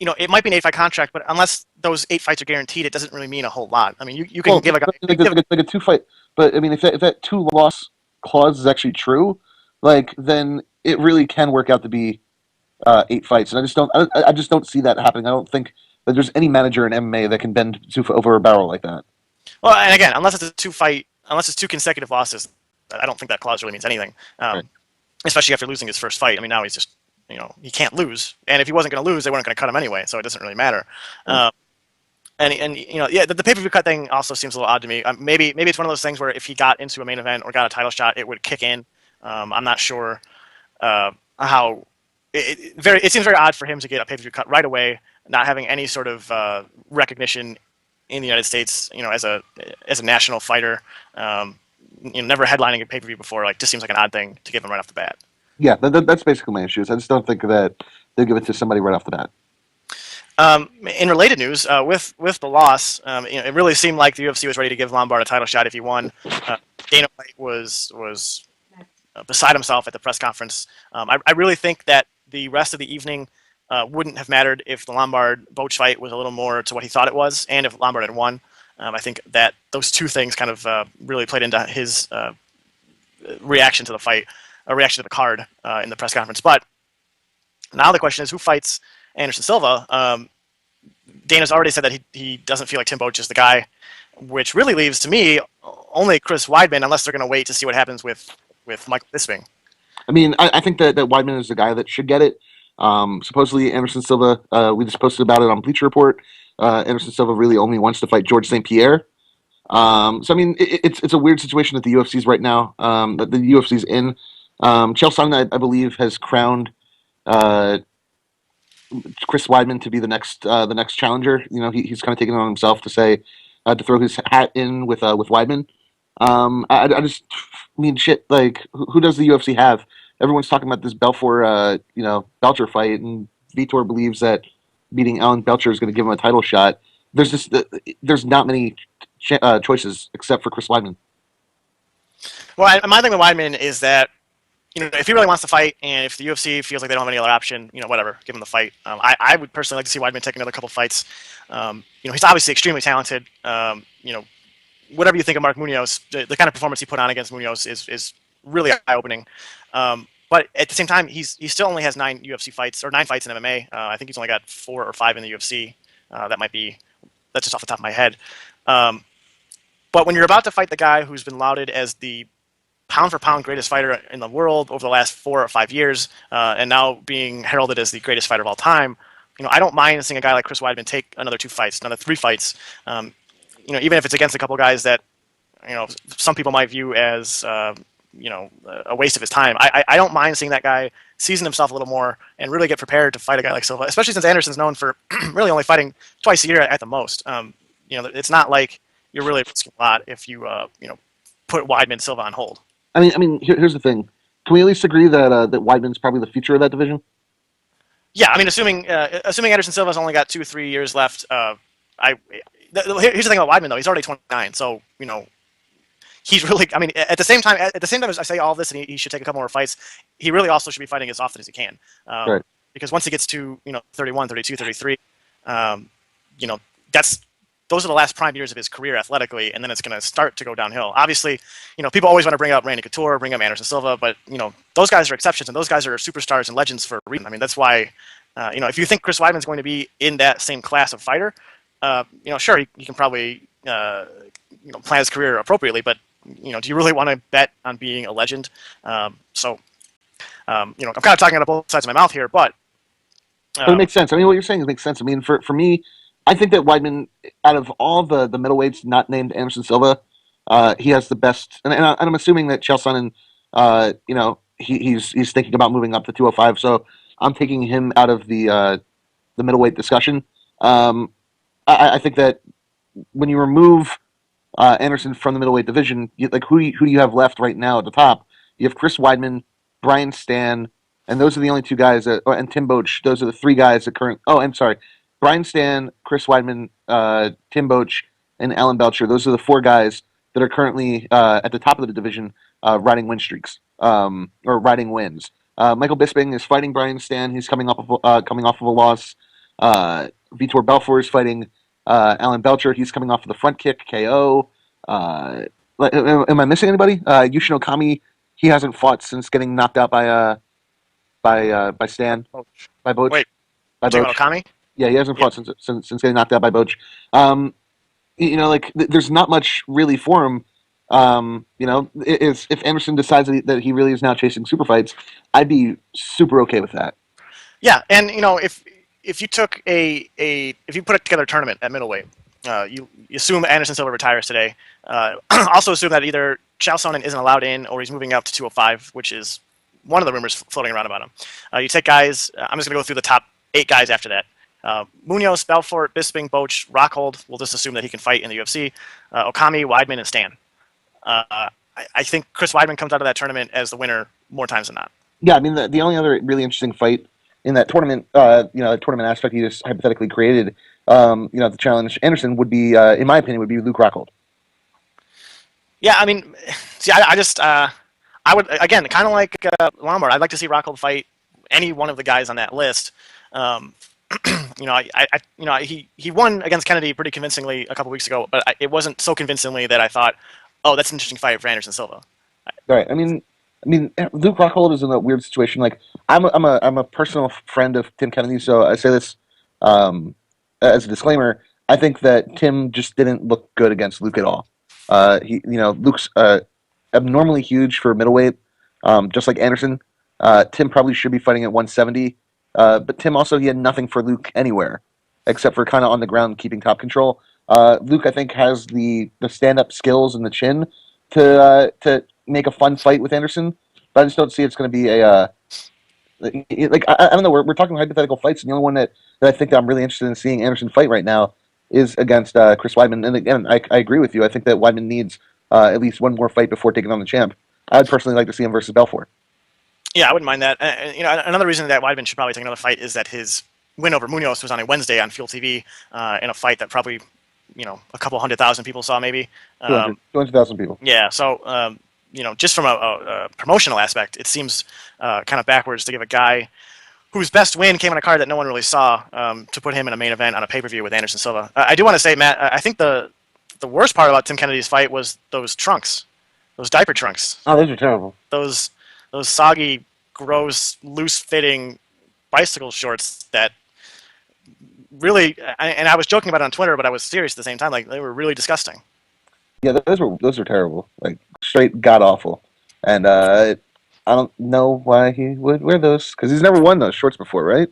it might be an 8-fight contract, but unless those 8 fights are guaranteed, it doesn't really mean a whole lot. I mean, you can give a guy like a 2-fight, but I mean, if that 2-loss clause is actually true, like, then it really can work out to be 8 fights, and I just don't see that happening. I don't think that there's any manager in MMA that can bend Zuffa over a barrel like that. Well, and again, unless it's 2 consecutive losses, I don't think that clause really means anything. Right. Especially after losing his first fight. I mean, now he's just, he can't lose. And if he wasn't going to lose, they weren't going to cut him anyway, so it doesn't really matter. Yeah, the pay-per-view cut thing also seems a little odd to me. Maybe it's one of those things where if he got into a main event or got a title shot, it would kick in. I'm not sure how. It seems very odd for him to get a pay-per-view cut right away, not having any sort of recognition in the United States, as a national fighter. Never headlining a pay-per-view before, like, just seems like an odd thing to give him right off the bat. Yeah, that's basically my issue. I just don't think that they'll give it to somebody right off the bat. In related news, with the loss, it really seemed like the UFC was ready to give Lombard a title shot if he won. Dana White was beside himself at the press conference. I really think that the rest of the evening wouldn't have mattered if the Lombard-Boach fight was a little more to what he thought it was, and if Lombard had won. I think that those two things kind of really played into his reaction to the fight, a reaction to the card in the press conference. But now the question is, who fights Anderson Silva? Dana's already said that he doesn't feel like Tim Boach is the guy, which really leaves, to me, only Chris Weidman, unless they're going to wait to see what happens with Michael Bisping. I mean, I think that Weidman is the guy that should get it. Supposedly, Anderson Silva, we just posted about it on Bleacher Report. Anderson Silva really only wants to fight George St. Pierre. So I mean, it's a weird situation that the UFC's right now. That the UFC's in. Chael Sonnen, I believe, has crowned Chris Weidman to be the next challenger. He's kind of taken it on himself to say to throw his hat in with Weidman. I just mean, shit. Like, who does the UFC have? Everyone's talking about this Belfort, Belcher fight, and Vitor believes that beating Alan Belcher is going to give him a title shot. There's not many choices except for Chris Weidman. Well, my thing with Weidman is that, if he really wants to fight, and if the UFC feels like they don't have any other option, whatever, give him the fight. I would personally like to see Weidman take another couple fights. He's obviously extremely talented. Whatever you think of Mark Munoz, the kind of performance he put on against Munoz is really eye-opening. But at the same time, he still only has 9 UFC fights, or 9 fights in MMA. I think he's only got 4 or 5 in the UFC. That's just off the top of my head. But when you're about to fight the guy who's been lauded as the pound-for-pound greatest fighter in the world over the last 4 or 5 years, and now being heralded as the greatest fighter of all time, I don't mind seeing a guy like Chris Weidman take another 2 fights, another 3 fights. Even if it's against a couple guys that some people might view as a waste of his time. I don't mind seeing that guy season himself a little more and really get prepared to fight a guy like Silva, especially since Anderson's known for really only fighting twice a year at the most. It's not like you're really risking a lot if you put Weidman Silva on hold. I mean, here's the thing. Can we at least agree that that Weidman's probably the future of that division? Yeah, I mean, assuming Anderson Silva's only got 2-3 years left. Here's the thing about Weidman though; he's already 29, so he's really. I mean, at the same time as I say all this, and he should take a couple more fights, he really also should be fighting as often as he can. Right. Because once he gets to 31, 32, 33, those are the last prime years of his career athletically, and then it's going to start to go downhill. Obviously, people always want to bring up Randy Couture, bring up Anderson Silva, but those guys are exceptions, and those guys are superstars and legends for a reason. I mean, that's why if you think Chris Weidman's going to be in that same class of fighter, sure, he can probably plan his career appropriately, but do you really want to bet on being a legend? I'm kind of talking out of both sides of my mouth here, but it makes sense. I mean, what you're saying makes sense. I mean, for me, I think that Weidman, out of all the middleweights not named Anderson Silva, he has the best. And I'm assuming that Chael Sonnen, he's thinking about moving up to 205. So I'm taking him out of the middleweight discussion. I think that when you remove Anderson from the middleweight division, who do you have left right now at the top? You have Chris Weidman, Brian Stann, and those are the only 2 guys and Tim Boetsch. Those are the 3 guys that current. Oh, I'm sorry. Brian Stann, Chris Weidman, Tim Boetsch, and Alan Belcher. Those are the 4 guys that are currently at the top of the division riding win streaks or riding wins. Michael Bisping is fighting Brian Stann. He's coming off of a loss. Vitor Belfort is fighting Alan Belcher. He's coming off of the front kick KO. Am I missing anybody? Yushin Okami. He hasn't fought since getting knocked out by Stan. By Boetsch. Wait, by Boetsch. Okami? Yeah, he hasn't fought since getting knocked out by Boetsch. There's not much really for him. If Anderson decides that he really is now chasing super fights, I'd be super okay with that. Yeah, and if you took if you put together a tournament at middleweight, you assume Anderson Silva retires today. Also assume that either Chael Sonnen isn't allowed in or he's moving up to 205, which is one of the rumors floating around about him. You take guys. I'm just going to go through the top 8 guys after that. Munoz, Belfort, Bisping, Boetsch, Rockhold. We'll just assume that he can fight in the UFC. Okami, Weidman, and Stan. I think Chris Weidman comes out of that tournament as the winner more times than not. Yeah, I mean the only other really interesting fight in that tournament, the tournament aspect you just hypothetically created, to challenge Anderson would be, in my opinion, would be Luke Rockhold. Yeah, I mean, see, I would again kind of like LOLmbard. I'd like to see Rockhold fight any one of the guys on that list. He won against Kennedy pretty convincingly a couple weeks ago, but it wasn't so convincingly that I thought, oh, that's an interesting fight for Anderson Silva. Right. I mean, Luke Rockhold is in a weird situation. Like, I'm a personal friend of Tim Kennedy, so I say this as a disclaimer. I think that Tim just didn't look good against Luke at all. Luke's abnormally huge for middleweight, just like Anderson. Tim probably should be fighting at 170. But Tim also, he had nothing for Luke anywhere except for kind of on the ground keeping top control. Luke, I think, has the stand-up skills and the chin to make a fun fight with Anderson, but I just don't see it's going to be a I don't know. We're talking hypothetical fights, and the only one that I think that I'm really interested in seeing Anderson fight right now is against Chris Weidman. And again, I agree with you. I think that Weidman needs at least one more fight before taking on the champ. I would personally like to see him versus Belfort. Yeah, I wouldn't mind that. Another reason that Weidman should probably take another fight is that his win over Munoz was on a Wednesday on Fuel TV in a fight that probably, a couple 100,000 people saw maybe. 200,000 people. Yeah, so, just from a promotional aspect, it seems kind of backwards to give a guy whose best win came on a card that no one really saw to put him in a main event on a pay-per-view with Anderson Silva. I do want to say, Matt, I think the worst part about Tim Kennedy's fight was those trunks, those diaper trunks. Oh, those are terrible. Those soggy, gross, loose-fitting bicycle shorts that really, and I was joking about it on Twitter, but I was serious at the same time. Like, they were really disgusting. Yeah, those were terrible. Like straight god awful. And I don't know why he would wear those because he's never worn those shorts before, right?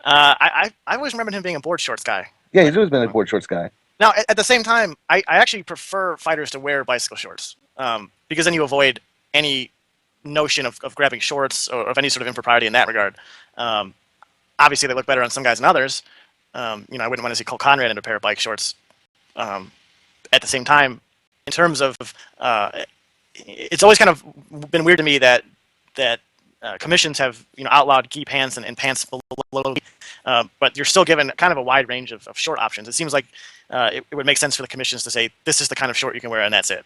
I always remembered him being a board shorts guy. Yeah, he's always been a board shorts guy. Now, at the same time, I actually prefer fighters to wear bicycle shorts because then you avoid any notion of grabbing shorts or of any sort of impropriety in that regard. Obviously, they look better on some guys than others. I wouldn't want to see Cole Conrad in a pair of bike shorts. At the same time, in terms of, it's always kind of been weird to me that commissions have outlawed gi pants and pants below, but you're still given kind of a wide range of short options. It seems like it would make sense for the commissions to say this is the kind of short you can wear and that's it.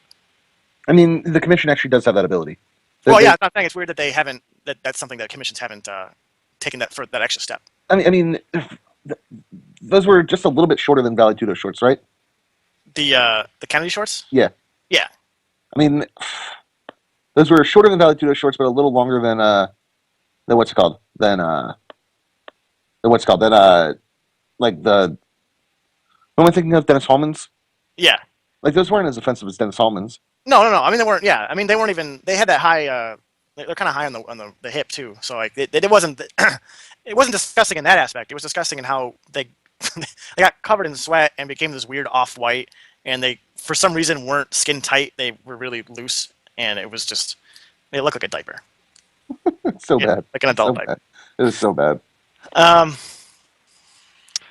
I mean, the commission actually does have that ability. I'm not saying it's weird that they haven't. That's something that commissions haven't taken that extra step. I mean, those were just a little bit shorter than Vale Tudo shorts, right? The Kennedy shorts. Yeah. Yeah. I mean, those were shorter than Vale Tudo shorts, but a little longer than what's it called? Like the. What am I thinking of? Dennis Hallman's. Yeah. Like those weren't as offensive as Dennis Hallman's. No. I mean, they weren't. Yeah. I mean, they weren't even. They had that high. They're kind of high on the hip too. So like, it wasn't. It wasn't disgusting in that aspect. It was disgusting in how they got covered in sweat and became this weird off-white, and they for some reason weren't skin tight. They were really loose, and it was just they looked like a diaper. So bad. Like an adult diaper. Bad. It was so bad.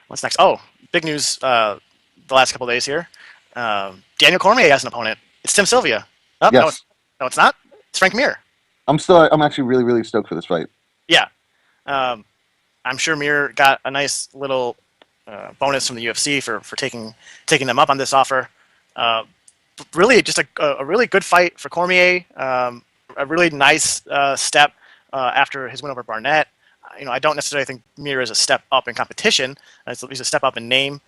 What's next? Oh, big news. The last couple of days here. Daniel Cormier has an opponent. It's Tim Sylvia. Oh, yes. No, it's not. It's Frank Mir. I'm actually really, really stoked for this fight. Yeah. I'm sure Mir got a nice little bonus from the UFC for taking them up on this offer. Really, just a really good fight for Cormier. A really nice step after his win over Barnett. I don't necessarily think Mir is a step up in competition. He's a step up in name.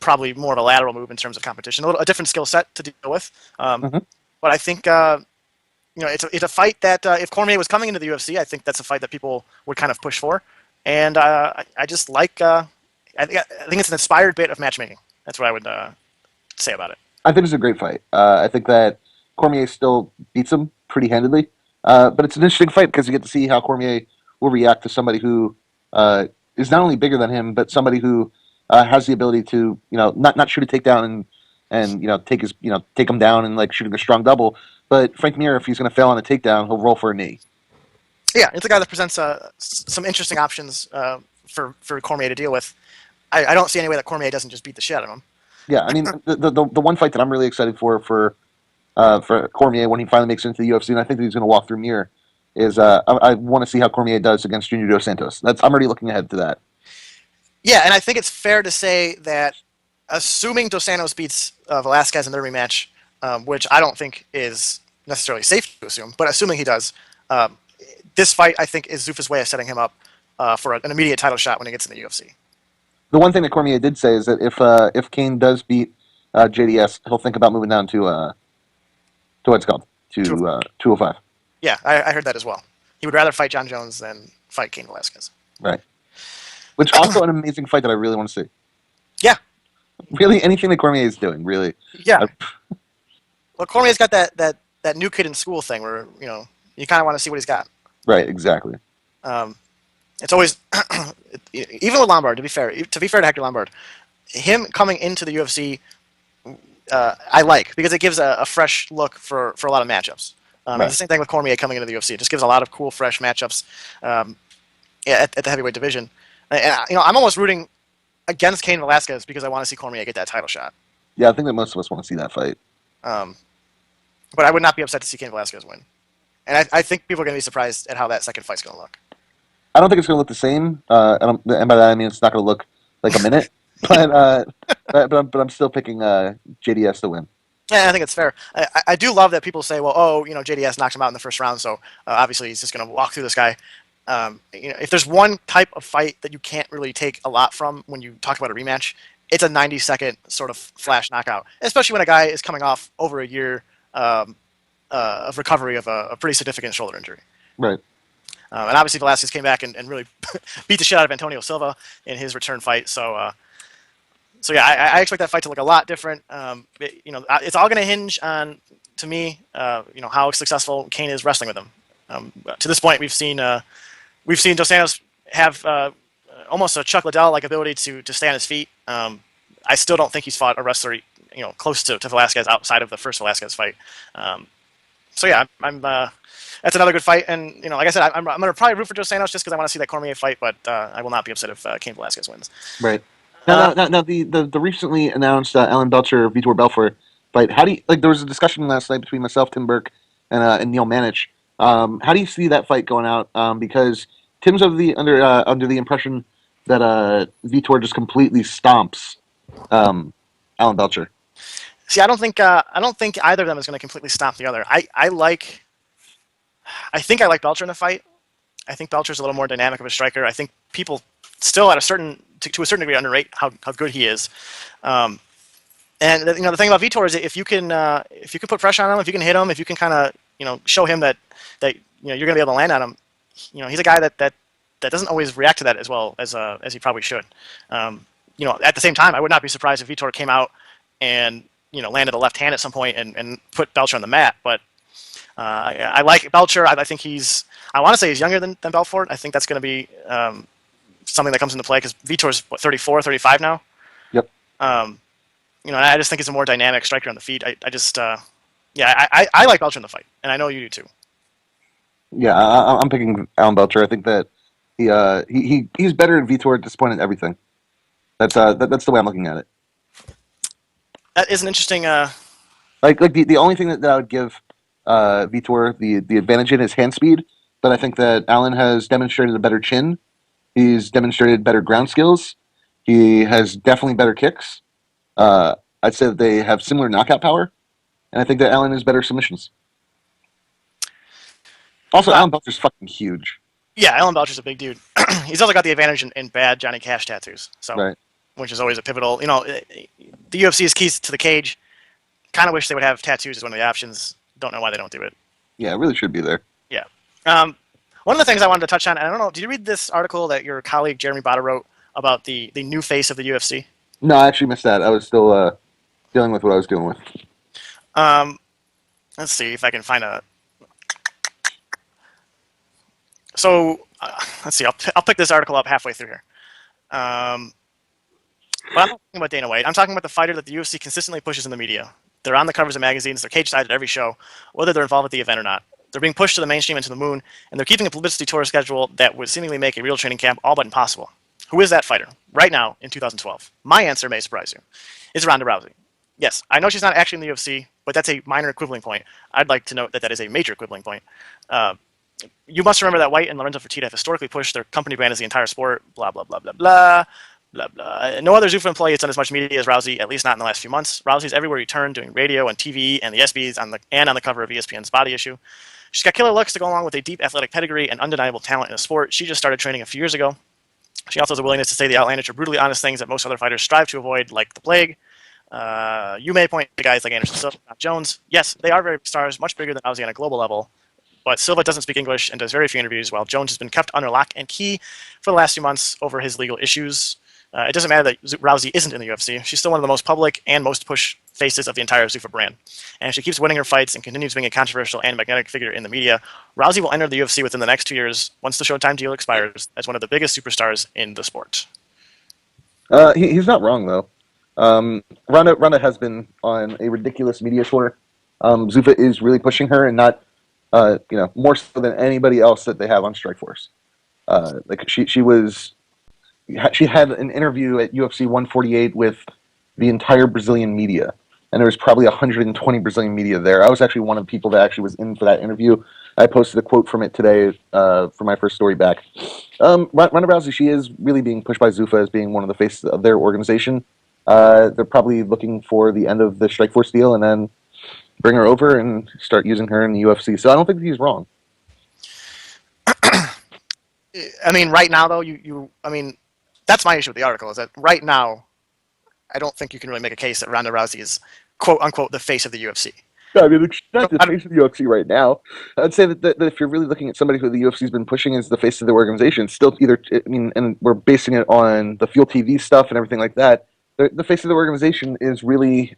Probably more of a lateral move in terms of competition. A different skill set to deal with. But I think it's a fight that if Cormier was coming into the UFC, I think that's a fight that people would kind of push for. And I just like. I think it's an inspired bit of matchmaking. That's what I would say about it. I think it's a great fight. I think that Cormier still beats him pretty handedly. But it's an interesting fight because you get to see how Cormier will react to somebody who is not only bigger than him, but somebody who has the ability to not shoot a takedown and take him down and like shooting a strong double. But Frank Mir, if he's going to fail on a takedown, he'll roll for a knee. Yeah, it's a guy that presents some interesting options for Cormier to deal with. I don't see any way that Cormier doesn't just beat the shit out of him. Yeah, I mean, the one fight that I'm really excited for Cormier when he finally makes it into the UFC, and I think that he's going to walk through Mir, is I want to see how Cormier does against Junior Dos Santos. I'm already looking ahead to that. Yeah, and I think it's fair to say that assuming Dos Santos beats Velasquez in their rematch, which I don't think is necessarily safe to assume, but assuming he does, this fight I think is Roufus' way of setting him up for an immediate title shot when he gets in the UFC. The one thing that Cormier did say is that if Kane does beat JDS, he'll think about moving down to what's it called 205. Yeah, I heard that as well. He would rather fight John Jones than fight Cain Velasquez. Right. Which also an amazing fight that I really want to see. Yeah. Really, anything that Cormier is doing, really. Yeah. Well, Cormier's got that new kid in school thing where you kind of want to see what he's got. Right. Exactly. It's always even with Lombard. To be fair to Hector LOLmbard, him coming into the UFC, I like because it gives a fresh look for a lot of matchups. Right. It's the same thing with Cormier coming into the UFC. It just gives a lot of cool, fresh matchups at the heavyweight division. And I'm almost rooting against Cain Velasquez because I want to see Cormier get that title shot. Yeah, I think that most of us want to see that fight. But I would not be upset to see Cain Velasquez win. And I think people are going to be surprised at how that second fight's going to look. I don't think it's going to look the same, and by that I mean it's not going to look like a minute. but I'm still picking JDS to win. Yeah, I think it's fair. I do love that people say, well, JDS knocked him out in the first round, so obviously he's just going to walk through this guy. If there's one type of fight that you can't really take a lot from when you talk about a rematch, it's a 90-second sort of flash knockout, especially when a guy is coming off over a year of recovery of a pretty significant shoulder injury. Right. And obviously Velasquez came back and really beat the shit out of Antonio Silva in his return fight. So So yeah, I expect that fight to look a lot different. It's all going to hinge on, to me, how successful Kane is wrestling with him. To this point, we've seen Dos Santos have almost a Chuck Liddell-like ability to stay on his feet. I still don't think he's fought a wrestler, close to Velasquez outside of the first Velasquez fight. So yeah, that's another good fight. And like I said, I'm going to probably root for Dos Santos just because I want to see that Cormier fight, but I will not be upset if Cain Velasquez wins. Right. Now, the recently announced Alan Belcher Vitor Belfort fight. How do you there was a discussion last night between myself, Tim Burke, and Neil Manich. How do you see that fight going out? Because Tim's under the impression that Vitor just completely stomps Alan Belcher. See, I don't think either of them is going to completely stomp the other. I think I like Belcher in the fight. I think Belcher's a little more dynamic of a striker. I think people still to a certain degree underrate how good he is. And the thing about Vitor is if you can put pressure on him, if you can hit him, if you can kind of show him that you're going to be able to land on him. He's a guy that doesn't always react to that as well as he probably should. At the same time, I would not be surprised if Vitor came out and landed a left hand at some point and put Belcher on the mat. But I like Belcher. I think I want to say he's younger than Belfort. I think that's going to be something that comes into play because Vitor's 34, 35 now. Yep. I just think he's a more dynamic striker on the feet. I like Belcher in the fight, and I know you do too. Yeah, I'm picking Alan Belcher. I think that he's better than Vitor at this point in everything. That's the way I'm looking at it. That is an interesting. The only thing that I would give Vitor the advantage in is hand speed, but I think that Alan has demonstrated a better chin. He's demonstrated better ground skills. He has definitely better kicks. I'd say that they have similar knockout power, and I think that Alan has better submissions. Also, Alan Belcher's fucking huge. Yeah, Alan Belcher's a big dude. He's also got the advantage in bad Johnny Cash tattoos, Right. Which is always a pivotal. The UFC is keys to the cage. Kind of wish they would have tattoos as one of the options. Don't know why they don't do it. Yeah, it really should be there. Yeah. One of the things I wanted to touch on, and I don't know, did you read this article that your colleague Jeremy Botta wrote about the new face of the UFC? No, I actually missed that. I was still dealing with what I was dealing with. Let's see if I can find a. So let's see. I'll pick this article up halfway through here. But I'm not talking about Dana White. I'm talking about the fighter that the UFC consistently pushes in the media. They're on the covers of magazines. They're cage-side at every show, whether they're involved with the event or not. They're being pushed to the mainstream and to the moon, and they're keeping a publicity tour schedule that would seemingly make a real training camp all but impossible. Who is that fighter right now in 2012? My answer may surprise you. It's Ronda Rousey. Yes, I know she's not actually in the UFC, but that's a minor quibbling point. I'd like to note that is a major quibbling point. You must remember that White and Lorenzo Fertitta have historically pushed their company brand as the entire sport, blah, blah, blah, blah, blah, blah, blah. No other Zuffa employee has done as much media as Rousey, at least not in the last few months. Rousey's everywhere you turn, doing radio and TV and the ESPYs on the cover of ESPN's Body Issue. She's got killer looks to go along with a deep athletic pedigree and undeniable talent in the sport. She just started training a few years ago. She also has a willingness to say the outlandish or brutally honest things that most other fighters strive to avoid, like the plague. You may point to guys like Anderson Silva, Jones. Yes, they are very big stars, much bigger than Rousey on a global level. But Silva doesn't speak English and does very few interviews, while Jones has been kept under lock and key for the last few months over his legal issues. It doesn't matter that Rousey isn't in the UFC. She's still one of the most public and most push faces of the entire Zuffa brand. And if she keeps winning her fights and continues being a controversial and magnetic figure in the media, Rousey will enter the UFC within the next 2 years, once the Showtime deal expires, as one of the biggest superstars in the sport. He's not wrong, though. Ronda has been on a ridiculous media tour. Zuffa is really pushing her, and not, more so than anybody else that they have on Strikeforce. She had an interview at UFC 148 with the entire Brazilian media, and there was probably 120 Brazilian media there. I was actually one of the people that actually was in for that interview. I posted a quote from it today for my first story back. Ronda Rousey, she is really being pushed by Zuffa as being one of the faces of their organization. They're probably looking for the end of the Strikeforce deal and then bring her over and start using her in the UFC. So I don't think he's wrong. I mean, right now, though, that's my issue with the article, is that right now, I don't think you can really make a case that Ronda Rousey is, quote-unquote, the face of the UFC. Yeah, I mean, she's not the face of the UFC right now. I'd say that if you're really looking at somebody who the UFC's been pushing as the face of the organization, it's still and we're basing it on the Fuel TV stuff and everything like that. the face of the organization is really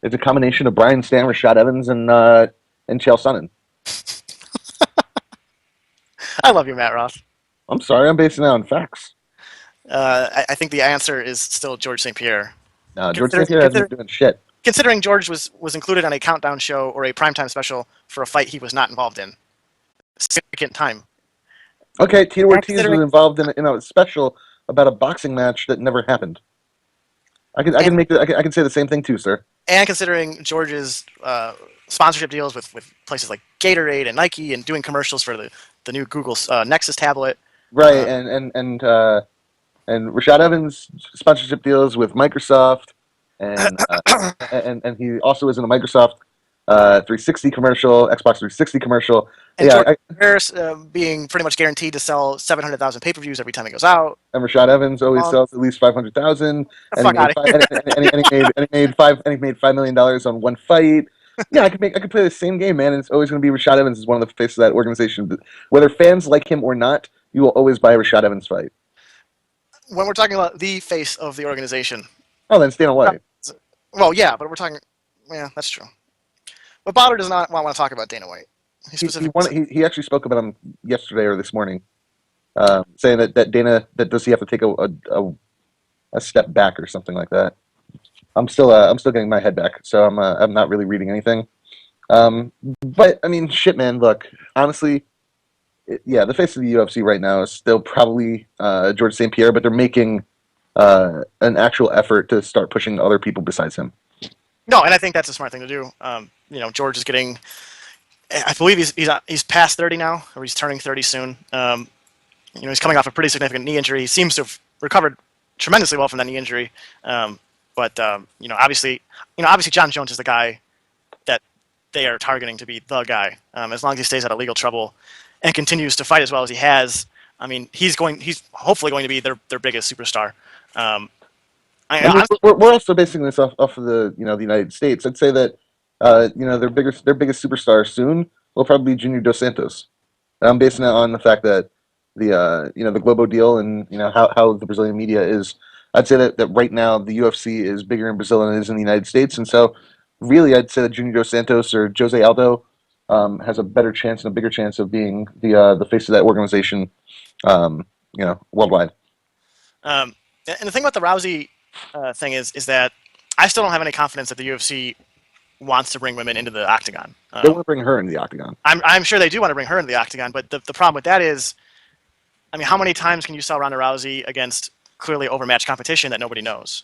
it's a combination of Brian Stann, Rashad Evans, and Chael Sonnen. I love you, Matt Roth. I'm sorry, I'm basing it on facts. I think the answer is still George St. Pierre. No, George St. Pierre hasn't been doing shit. Considering George was included on a countdown show or a primetime special for a fight he was not involved in. Significant time. Okay, Tito Ortiz was involved in a special about a boxing match that never happened. I can say the same thing too, sir. And considering George's sponsorship deals with places like Gatorade and Nike and doing commercials for the new Google Nexus tablet. Right, and Rashad Evans' sponsorship deals with Microsoft, and he also is in a Microsoft 360 commercial, Xbox 360 commercial. And George Harris being pretty much guaranteed to sell 700,000 pay-per-views every time it goes out. And Rashad Evans always sells at least 500,000. And he made $5 million on one fight. Yeah, I could play the same game, man. And it's always going to be Rashad Evans is one of the faces of that organization. Whether fans like him or not, you will always buy a Rashad Evans fight. When we're talking about the face of the organization. Oh, then it's Dana White. Well, yeah, but we're talking. Yeah, that's true. But Bauder does not want to talk about Dana White. He actually spoke about him yesterday or this morning, saying that Dana does he have to take a step back or something like that. I'm still getting my head back, so I'm not really reading anything. But I mean, shit, man. Look, honestly, the face of the UFC right now is still probably George St. Pierre, but they're making an actual effort to start pushing other people besides him. No, and I think that's a smart thing to do. George is getting. I believe he's past 30 now, or he's turning 30 soon. He's coming off a pretty significant knee injury. He seems to have recovered tremendously well from that knee injury. But obviously John Jones is the guy that they are targeting to be the guy. As long as he stays out of legal trouble and continues to fight as well as he has, I mean, he's hopefully going to be their biggest superstar. We're also basing this off of the the United States. I'd say that their biggest superstar soon will probably be Junior Dos Santos. And I'm basing it on the fact that the Globo deal and how the Brazilian media is. I'd say that right now the UFC is bigger in Brazil than it is in the United States, and so really I'd say that Junior Dos Santos or Jose Aldo has a better chance and a bigger chance of being the face of that organization, worldwide. And the thing about the Rousey thing is that I still don't have any confidence that the UFC wants to bring women into the octagon. They want to bring her into the octagon. I'm sure they do want to bring her into the octagon, but the problem with that is, I mean, how many times can you sell Ronda Rousey against clearly overmatched competition that nobody knows?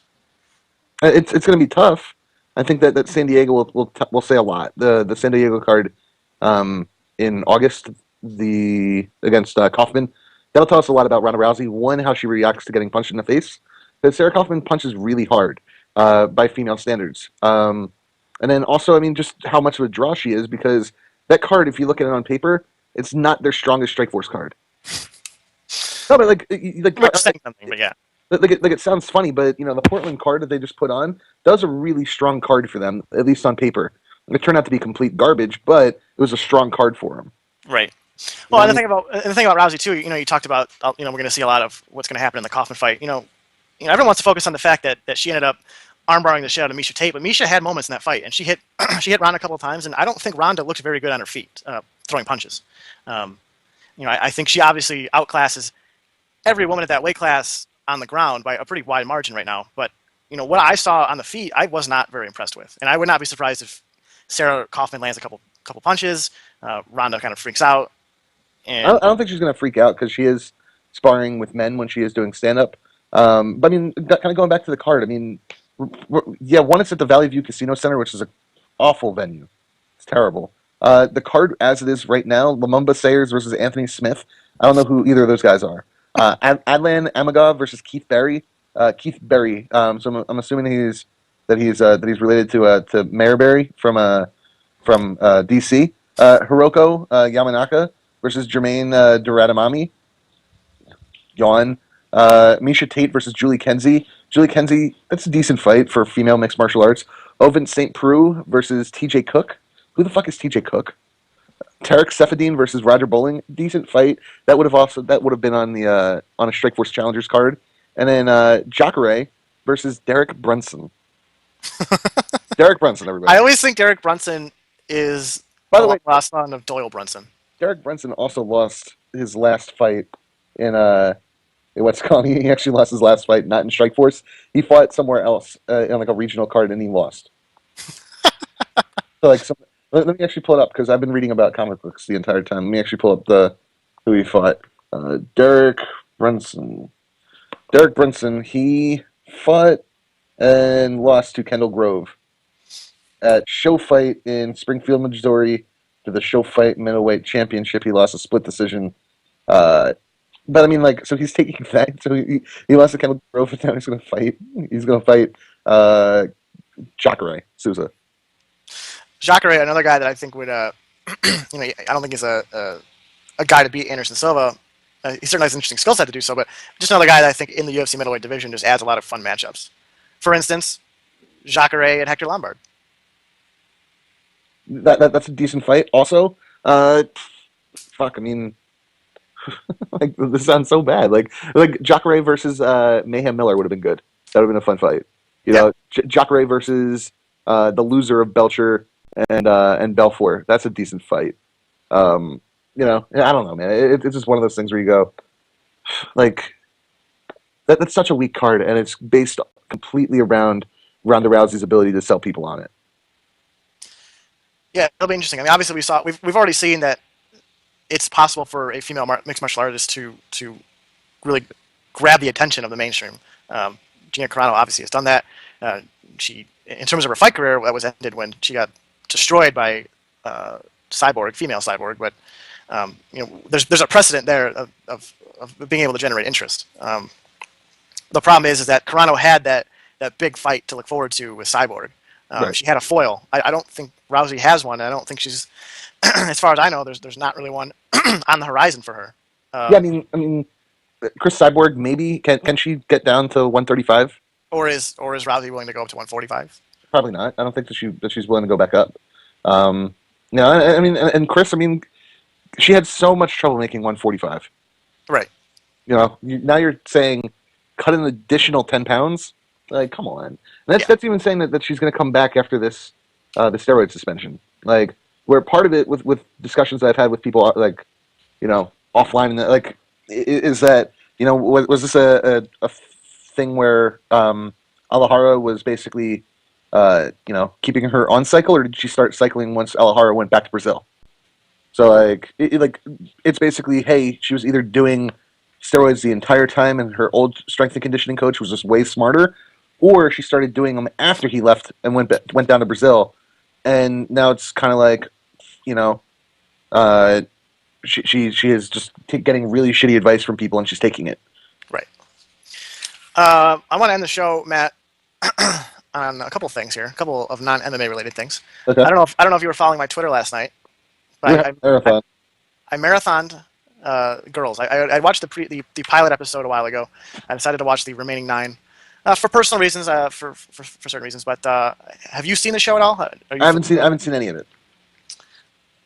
It's going to be tough. I think that San Diego will say a lot. The San Diego card in August against Kaufman, that'll tell us a lot about Ronda Rousey. One, how she reacts to getting punched in the face. Because Sarah Kaufman punches really hard by female standards. And then also, I mean, just how much of a draw she is, because that card, if you look at it on paper, it's not their strongest Strikeforce card. No, but like saying something, but yeah. It sounds funny, but the Portland card that they just put on, that was a really strong card for them, at least on paper. It turned out to be complete garbage, but it was a strong card for them. Right. Well, and the thing about Rousey too, you talked about, we're going to see a lot of what's going to happen in the Kaufman fight. Everyone wants to focus on the fact that she ended up armbarring the shit out of Miesha Tate, but Miesha had moments in that fight, and she hit Ronda a couple of times, and I don't think Ronda looked very good on her feet throwing punches. I think she obviously outclasses every woman at that weight class on the ground by a pretty wide margin right now. But what I saw on the feet, I was not very impressed with, and I would not be surprised if Sarah Kaufman lands a couple punches, Ronda kind of freaks out. And I don't think she's going to freak out because she is sparring with men when she is doing stand-up. But I mean, kind of going back to the card, I mean, one, it's at the Valley View Casino Center, which is an awful venue. It's terrible. The card as it is right now, Lumumba Sayers versus Anthony Smith. I don't know who either of those guys are. Adlan Amagov versus Keith Berry. Keith Berry. So I'm assuming he's related to Mayor Berry from DC. Hiroko Yamanaka versus Jermaine Duradamami. Yawn. Miesha Tate versus Julie Kenzie. Julie Kenzie, that's a decent fight for female mixed martial arts. Ovin St. Preux versus TJ Cook. Who the fuck is TJ Cook? Tarek Sefadine versus Roger Bowling. Decent fight. That would have been on a Strikeforce Challengers card. And then Jacare versus Derek Brunson. Derek Brunson, everybody. I always think Derek Brunson is By the the way, last son of Doyle Brunson. Derek Brunson also lost his last fight in what's called. He actually lost his last fight not in Strikeforce. He fought somewhere else on like a regional card, and he lost. So like, let me actually pull it up because I've been reading about comic books the entire time. Let me actually pull up who he fought. Derek Brunson. Derek Brunson. He fought and lost to Kendall Grove at Show Fight in Springfield, Missouri, to the Show Fight middleweight championship. He lost a split decision. But I mean, like, so he's taking that. So he lost to Kendall Grove, and now he's going to fight. He's going to fight Jacare Souza. Jacare, another guy that I think would, I don't think he's a guy to beat Anderson Silva. He certainly has an interesting skill set to do so, but just another guy that I think in the UFC middleweight division just adds a lot of fun matchups. For instance, Jacare and Hector LOLmbard. That's a decent fight. Also, fuck. I mean, like this sounds so bad. Like Jacare versus Mayhem Miller would have been good. That would have been a fun fight. You know, Jacare versus the loser of Belcher and Belfort. That's a decent fight. You know, I don't know, man. It's just one of those things where you go, like, that's such a weak card, and it's based completely around Ronda Rousey's ability to sell people on it. Yeah, it'll be interesting. I mean, obviously we've already seen that it's possible for a female mixed martial artist to really grab the attention of the mainstream. Gina Carano obviously has done that. She, in terms of her fight career, that was ended when she got destroyed by female Cyborg. But you know, there's a precedent there of being able to generate interest. The problem is that Carano had that big fight to look forward to with Cyborg. Right. She had a foil. I don't think Rousey has one. I don't think she's, as far as I know, there's not really one on the horizon for her. Yeah, I mean, Chris Cyborg, maybe can she get down to 135? Or is Rousey willing to go up to 145? Probably not. I don't think that she's willing to go back up. No, I mean, and Chris, I mean, she had so much trouble making 145. Right. You know, now you're saying cut an additional 10 pounds. Like, come on. And that's even saying that she's going to come back after this the steroid suspension. Like, where part of it with discussions that I've had with people, like, you know, offline, and like, is that, you know, was this a thing where Alahara was basically, you know, keeping her on cycle, or did she start cycling once Alahara went back to Brazil? So like, it's basically, hey, she was either doing steroids the entire time, and her old strength and conditioning coach was just way smarter, or she started doing them after he left and went down to Brazil, and now it's kind of like, you know, she is just getting really shitty advice from people, and she's taking it. Right. I want to end the show, Matt, on a couple of things here, a couple of non-MMA related things. Okay. I don't know if you were following my Twitter last night, but I marathoned Girls. I watched the pilot episode a while ago. I decided to watch the remaining 9 for personal reasons, for certain reasons. But have you seen the show at all? I haven't seen any of it.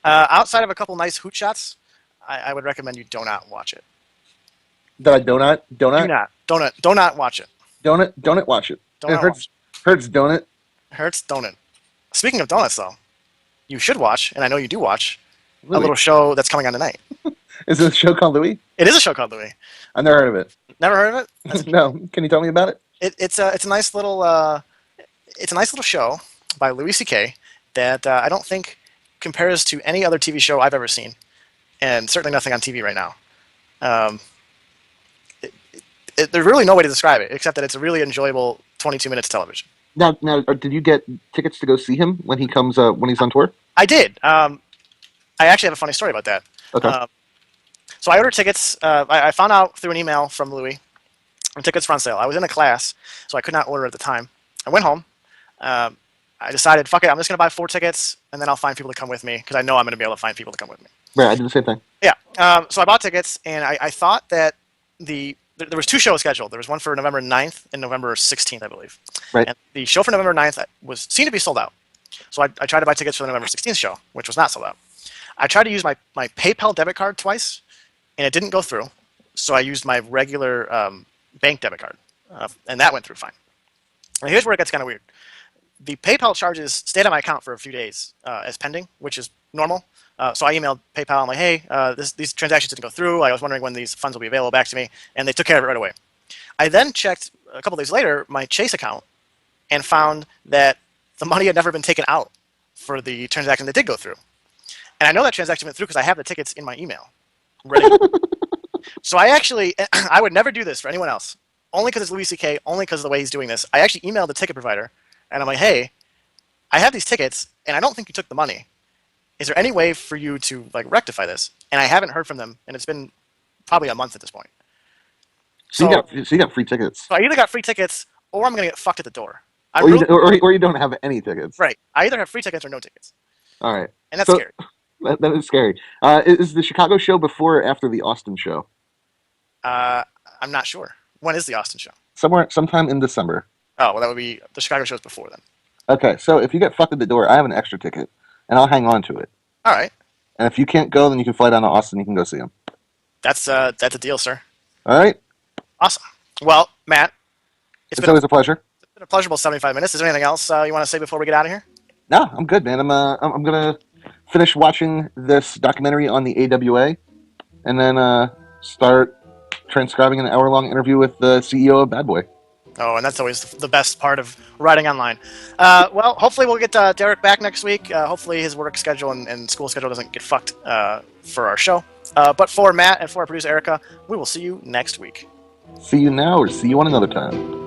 Outside of a couple nice hoot shots, I would recommend you do not watch it. That I do not watch it. Don't watch it. Hurts, don't it? Hurts, don't it? Speaking of donuts, though, you should watch, and I know you do watch, Louis. a little show that's coming on tonight. Is it a show called Louis? It is a show called Louis. I've never heard of it. Never heard of it? No. Can you tell me about it? It's a nice little show by Louis C.K. that I don't think compares to any other TV show I've ever seen, and certainly nothing on TV right now. There's really no way to describe it except that it's a really enjoyable 22 minutes of television. Now, did you get tickets to go see him when he comes when he's on tour? I did. I actually have a funny story about that. Okay. So I ordered tickets. I found out through an email from Louis, and tickets were on sale. I was in a class, so I could not order at the time. I went home. I decided, fuck it, I'm just going to buy 4 tickets, and then I'll find people to come with me, because I know I'm going to be able to find people to come with me. Right, I did the same thing. Yeah. So I bought tickets, and I thought that there was 2 shows scheduled. There was one for November 9th and November 16th, I believe. Right. And the show for November 9th seemed to be sold out. So I tried to buy tickets for the November 16th show, which was not sold out. I tried to use my PayPal debit card twice, and it didn't go through. So I used my regular bank debit card, and that went through fine. And here's where it gets kind of weird. The PayPal charges stayed on my account for a few days as pending, which is normal. So I emailed PayPal. I'm like, hey, these transactions didn't go through. I was wondering when these funds will be available back to me, and they took care of it right away. I then checked a couple days later my Chase account and found that the money had never been taken out for the transaction that did go through. And I know that transaction went through because I have the tickets in my email ready. So I would never do this for anyone else. Only because it's Louis C.K., only because of the way he's doing this. I actually emailed the ticket provider, and I'm like, hey, I have these tickets, and I don't think you took the money. Is there any way for you to rectify this? And I haven't heard from them, and it's been probably a month at this point. So you got free tickets. So I either got free tickets, or I'm going to get fucked at the door. Or you don't have any tickets. Right. I either have free tickets or no tickets. All right. And that's scary. That is scary. Is the Chicago show before or after the Austin show? I'm not sure. When is the Austin show? Sometime in December. Oh, well, that would be the Chicago show's before then. Okay, so if you get fucked at the door, I have an extra ticket, and I'll hang on to it. All right. And if you can't go, then you can fly down to Austin. You can go see him. That's a deal, sir. All right. Awesome. Well, Matt, it's always a pleasure. It's been a pleasurable 75 minutes. Is there anything else you want to say before we get out of here? No, I'm good, man. I'm gonna finish watching this documentary on the AWA, and then start transcribing an hour-long interview with the CEO of Bad Boy. Oh, and that's always the best part of writing online. Well, hopefully we'll get Derek back next week. Hopefully his work schedule and school schedule doesn't get fucked for our show. But for Matt and for our producer Erica, we will see you next week. See you now or see you on another time.